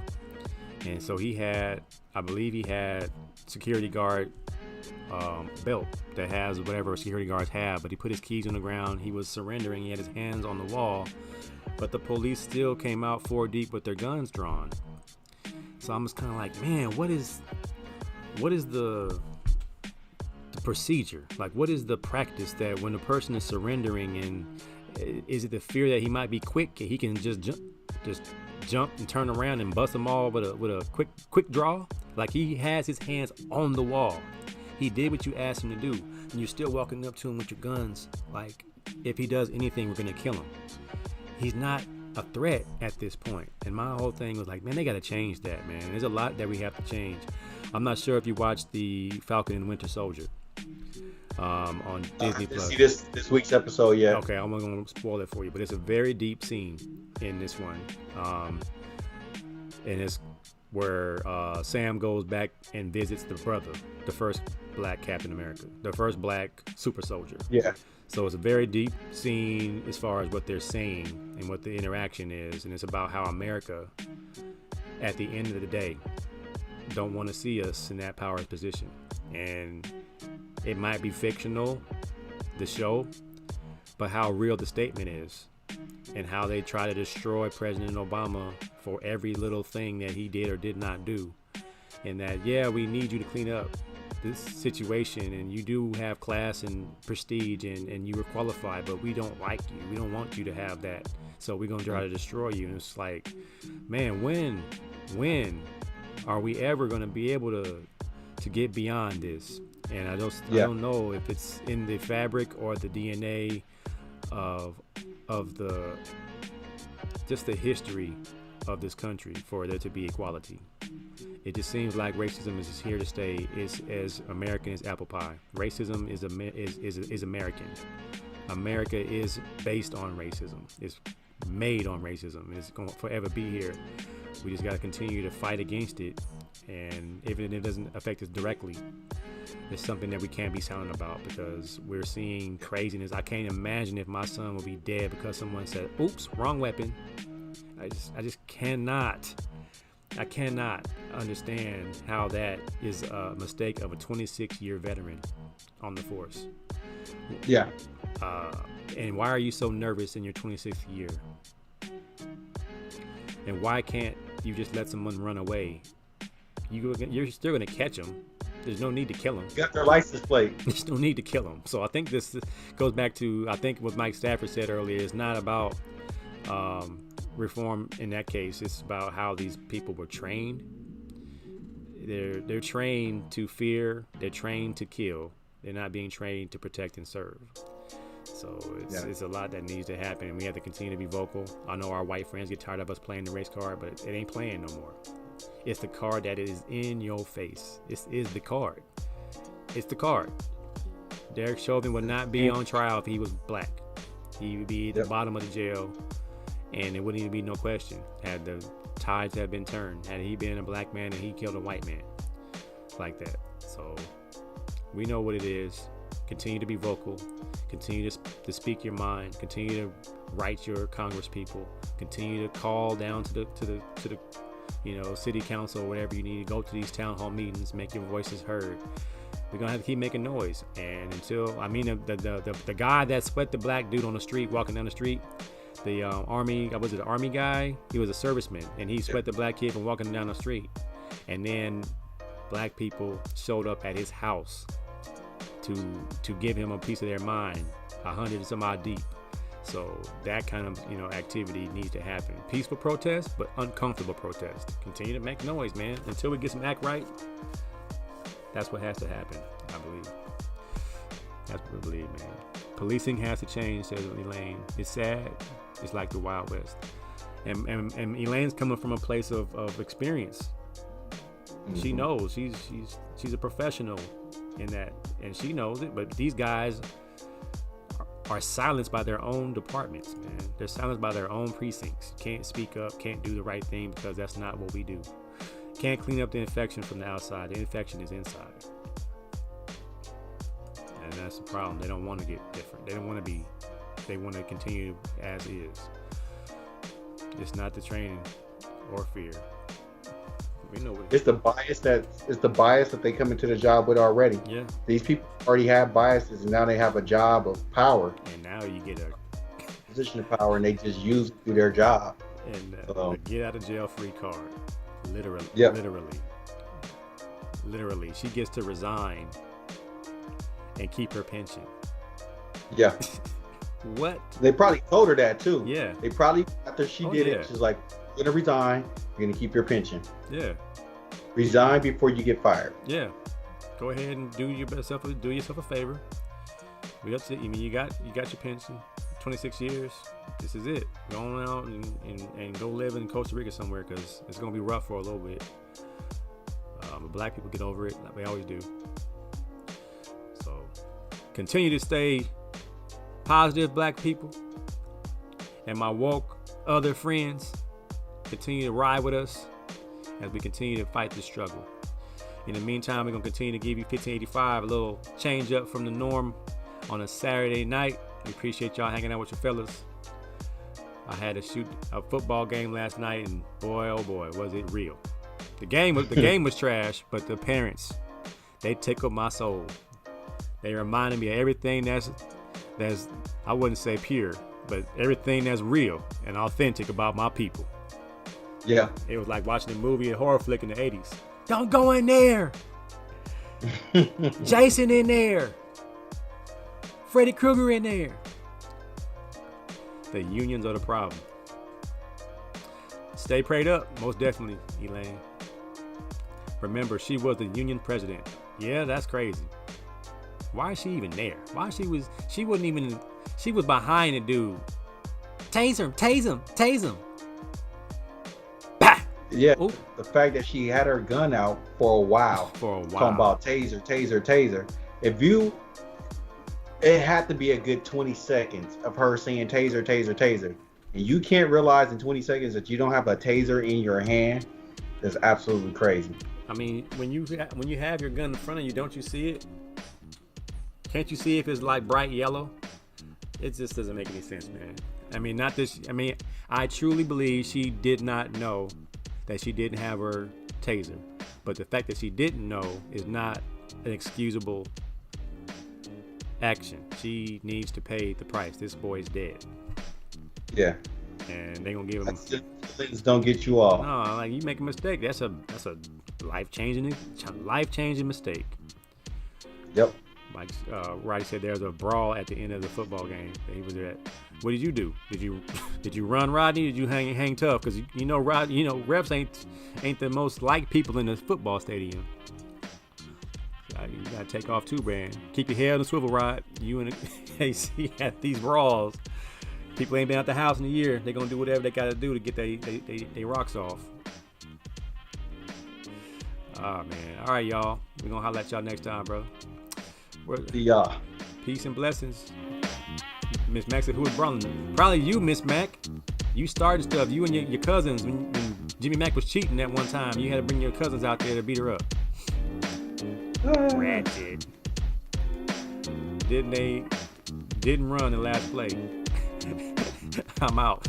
and so I believe he had security guard belt that has whatever security guards have, but he put his keys on the ground. He was surrendering. He had his hands on the wall, but the police still came out 4 deep with their guns drawn. So I'm just kind of like, man, what is the procedure? Like, what is the practice that when a person is surrendering, and is it the fear that he might be quick, he can just jump and turn around and bust them all with a quick draw? Like, he has his hands on the wall. He did what you asked him to do, and you're still walking up to him with your guns. Like, if he does anything, we're gonna kill him. He's not a threat at this point. And my whole thing was like, man, they gotta change that, man. There's a lot that we have to change. I'm not sure if you watched the Falcon and Winter Soldier on Disney Plus. See this week's episode, yeah. Okay, I'm gonna spoil it for you, but it's a very deep scene in this one, and it's where Sam goes back and visits the brother, the first black Captain America, the first black super soldier. Yeah. So it's a very deep scene as far as what they're saying and what the interaction is, and it's about how America, at the end of the day, don't want to see us in that power position. And it might be fictional, the show, but how real the statement is, and how they try to destroy President Obama for every little thing that he did or did not do. And that, yeah, we need you to clean up this situation, and you do have class and prestige, and you were qualified, but we don't like you. We don't want you to have that. So we're going to try to destroy you. And it's like, man, when are we ever going to be able to get beyond this? And I don't know if it's in the fabric or the DNA of the just the history of this country for there to be equality. It just seems like racism is here to stay. It's as American as apple pie. Racism is American. America is based on racism. It's made on racism. It's going to forever be here. We just got to continue to fight against it. And even if it doesn't affect us directly, it's something that we can't be silent about, because we're seeing craziness. I can't imagine if my son would be dead because someone said, oops, wrong weapon. I just cannot understand how that is a mistake of a 26-year veteran on the force. Yeah. And why are you so nervous in your 26th year? And why can't you just let someone run away? You're still going to catch them. There's no need to kill them. You got their license plate. There's no need to kill them. So I think this goes back to, I think what Mike Stafford said earlier, it's not about reform in that case. It's about how these people were trained. They're trained to fear. They're trained to kill. They're not being trained to protect and serve. So it's a lot that needs to happen, and we have to continue to be vocal. I know our white friends get tired of us playing the race card, but it ain't playing no more. It's the card that is in your face. This is the card. It's the card. Derek Chauvin would not be on trial if he was black. He would be at the bottom of the jail, and there wouldn't even be no question had the tides have been turned. Had he been a black man and he killed a white man like that. So we know what it is. Continue to be vocal. Continue to speak your mind. Continue to write your Congress people. Continue to call down to the city council or whatever you need to go to these town hall meetings. Make your voices heard. We're gonna have to keep making noise. And until the guy that sweat the black dude on the street walking down the street, the army guy? He was a serviceman, and he sweat the black kid from walking down the street. And then black people showed up at his house to give him a piece of their mind, 100 and some odd deep. So that kind of, activity needs to happen. Peaceful protest, but uncomfortable protest. Continue to make noise, man. Until we get some act right, that's what has to happen, I believe. That's what I believe, man. Policing has to change, says Elaine. It's sad. It's like the Wild West. And Elaine's coming from a place of experience. Mm-hmm. She knows. She's a professional in that, and she knows it. But these guys are silenced by their own departments, man. They're silenced by their own precincts. Can't speak up, can't do the right thing because that's not what we do. Can't clean up the infection from the outside. The infection is inside. And that's the problem. They don't want to get different. They don't want to be, they want to continue as is. It's not the training or fear. We know what it's the bias that they come into the job with already. Yeah. These people already have biases, and now they have a job of power. And now you get a position of power, and they just use it through their job. And a get out of jail free card. Literally. Yep. Literally. She gets to resign and keep her pension. Yeah. What? They probably told her that too. Yeah. They probably, after she did it, she's like, you're gonna resign, you're gonna keep your pension. Yeah. Resign before you get fired. Yeah. Go ahead and do yourself a favor. We up to, you got your pension, 26 years. This is it. Go on out and go live in Costa Rica somewhere, because it's gonna be rough for a little bit. But black people get over it like we always do. So continue to stay positive, black people, and my woke other friends. Continue to ride with us as we continue to fight this struggle. In the meantime, we're going to continue to give you 1585, a little change up from the norm on a Saturday night. We appreciate y'all hanging out with your fellas. I had to shoot a football game last night, and boy, oh boy, was it real. The game was trash, but the parents, they tickled my soul. They reminded me of everything that's I wouldn't say pure, but everything that's real and authentic about my people. Yeah. It was like watching a movie, a horror flick in the 80s. Don't go in there. Jason in there. Freddy Krueger in there. The unions are the problem. Stay prayed up, most definitely, Elaine. Remember, she was the union president. Yeah, that's crazy. Why is she even there? She was behind the dude. Tase him. Yeah, ooh. The fact that she had her gun out for a while. Talking about taser. It had to be a good 20 seconds of her saying taser. And you can't realize in 20 seconds that you don't have a taser in your hand. That's absolutely crazy. I mean, when you have your gun in front of you, don't you see it? Can't you see if it's like bright yellow? It just doesn't make any sense, man. I truly believe she did not know that she didn't have her taser. But the fact that she didn't know is not an excusable action. She needs to pay the price. This boy's dead. Yeah. And they gonna give him. Things don't get you off. No, like, you make a mistake. That's a life-changing mistake. Yep. Like Roddy said, there's a brawl at the end of the football game that he was at. What did you do? Did you run, Rodney? Did you hang tough? Because refs ain't the most liked people in the football stadium. You gotta take off too, man. Keep your head on the swivel, Rod. You and the AC at these brawls. People ain't been out the house in a year. They gonna do whatever they gotta do to get they rocks off. Oh man. All right, y'all. We gonna holler at y'all next time, bro. Yeah. Peace and blessings. Miss Mac said, who was brawling? Probably you, Miss Mac. You started stuff. You and your cousins. When Jimmy Mac was cheating that one time, you had to bring your cousins out there to beat her up. Ratchet. Didn't run the last play. I'm out.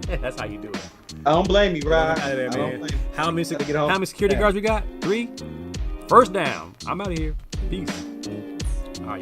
That's how you do it. I don't blame you, Rod. How many security guards we got? 3? First down. I'm out of here. Peace. All right, y'all.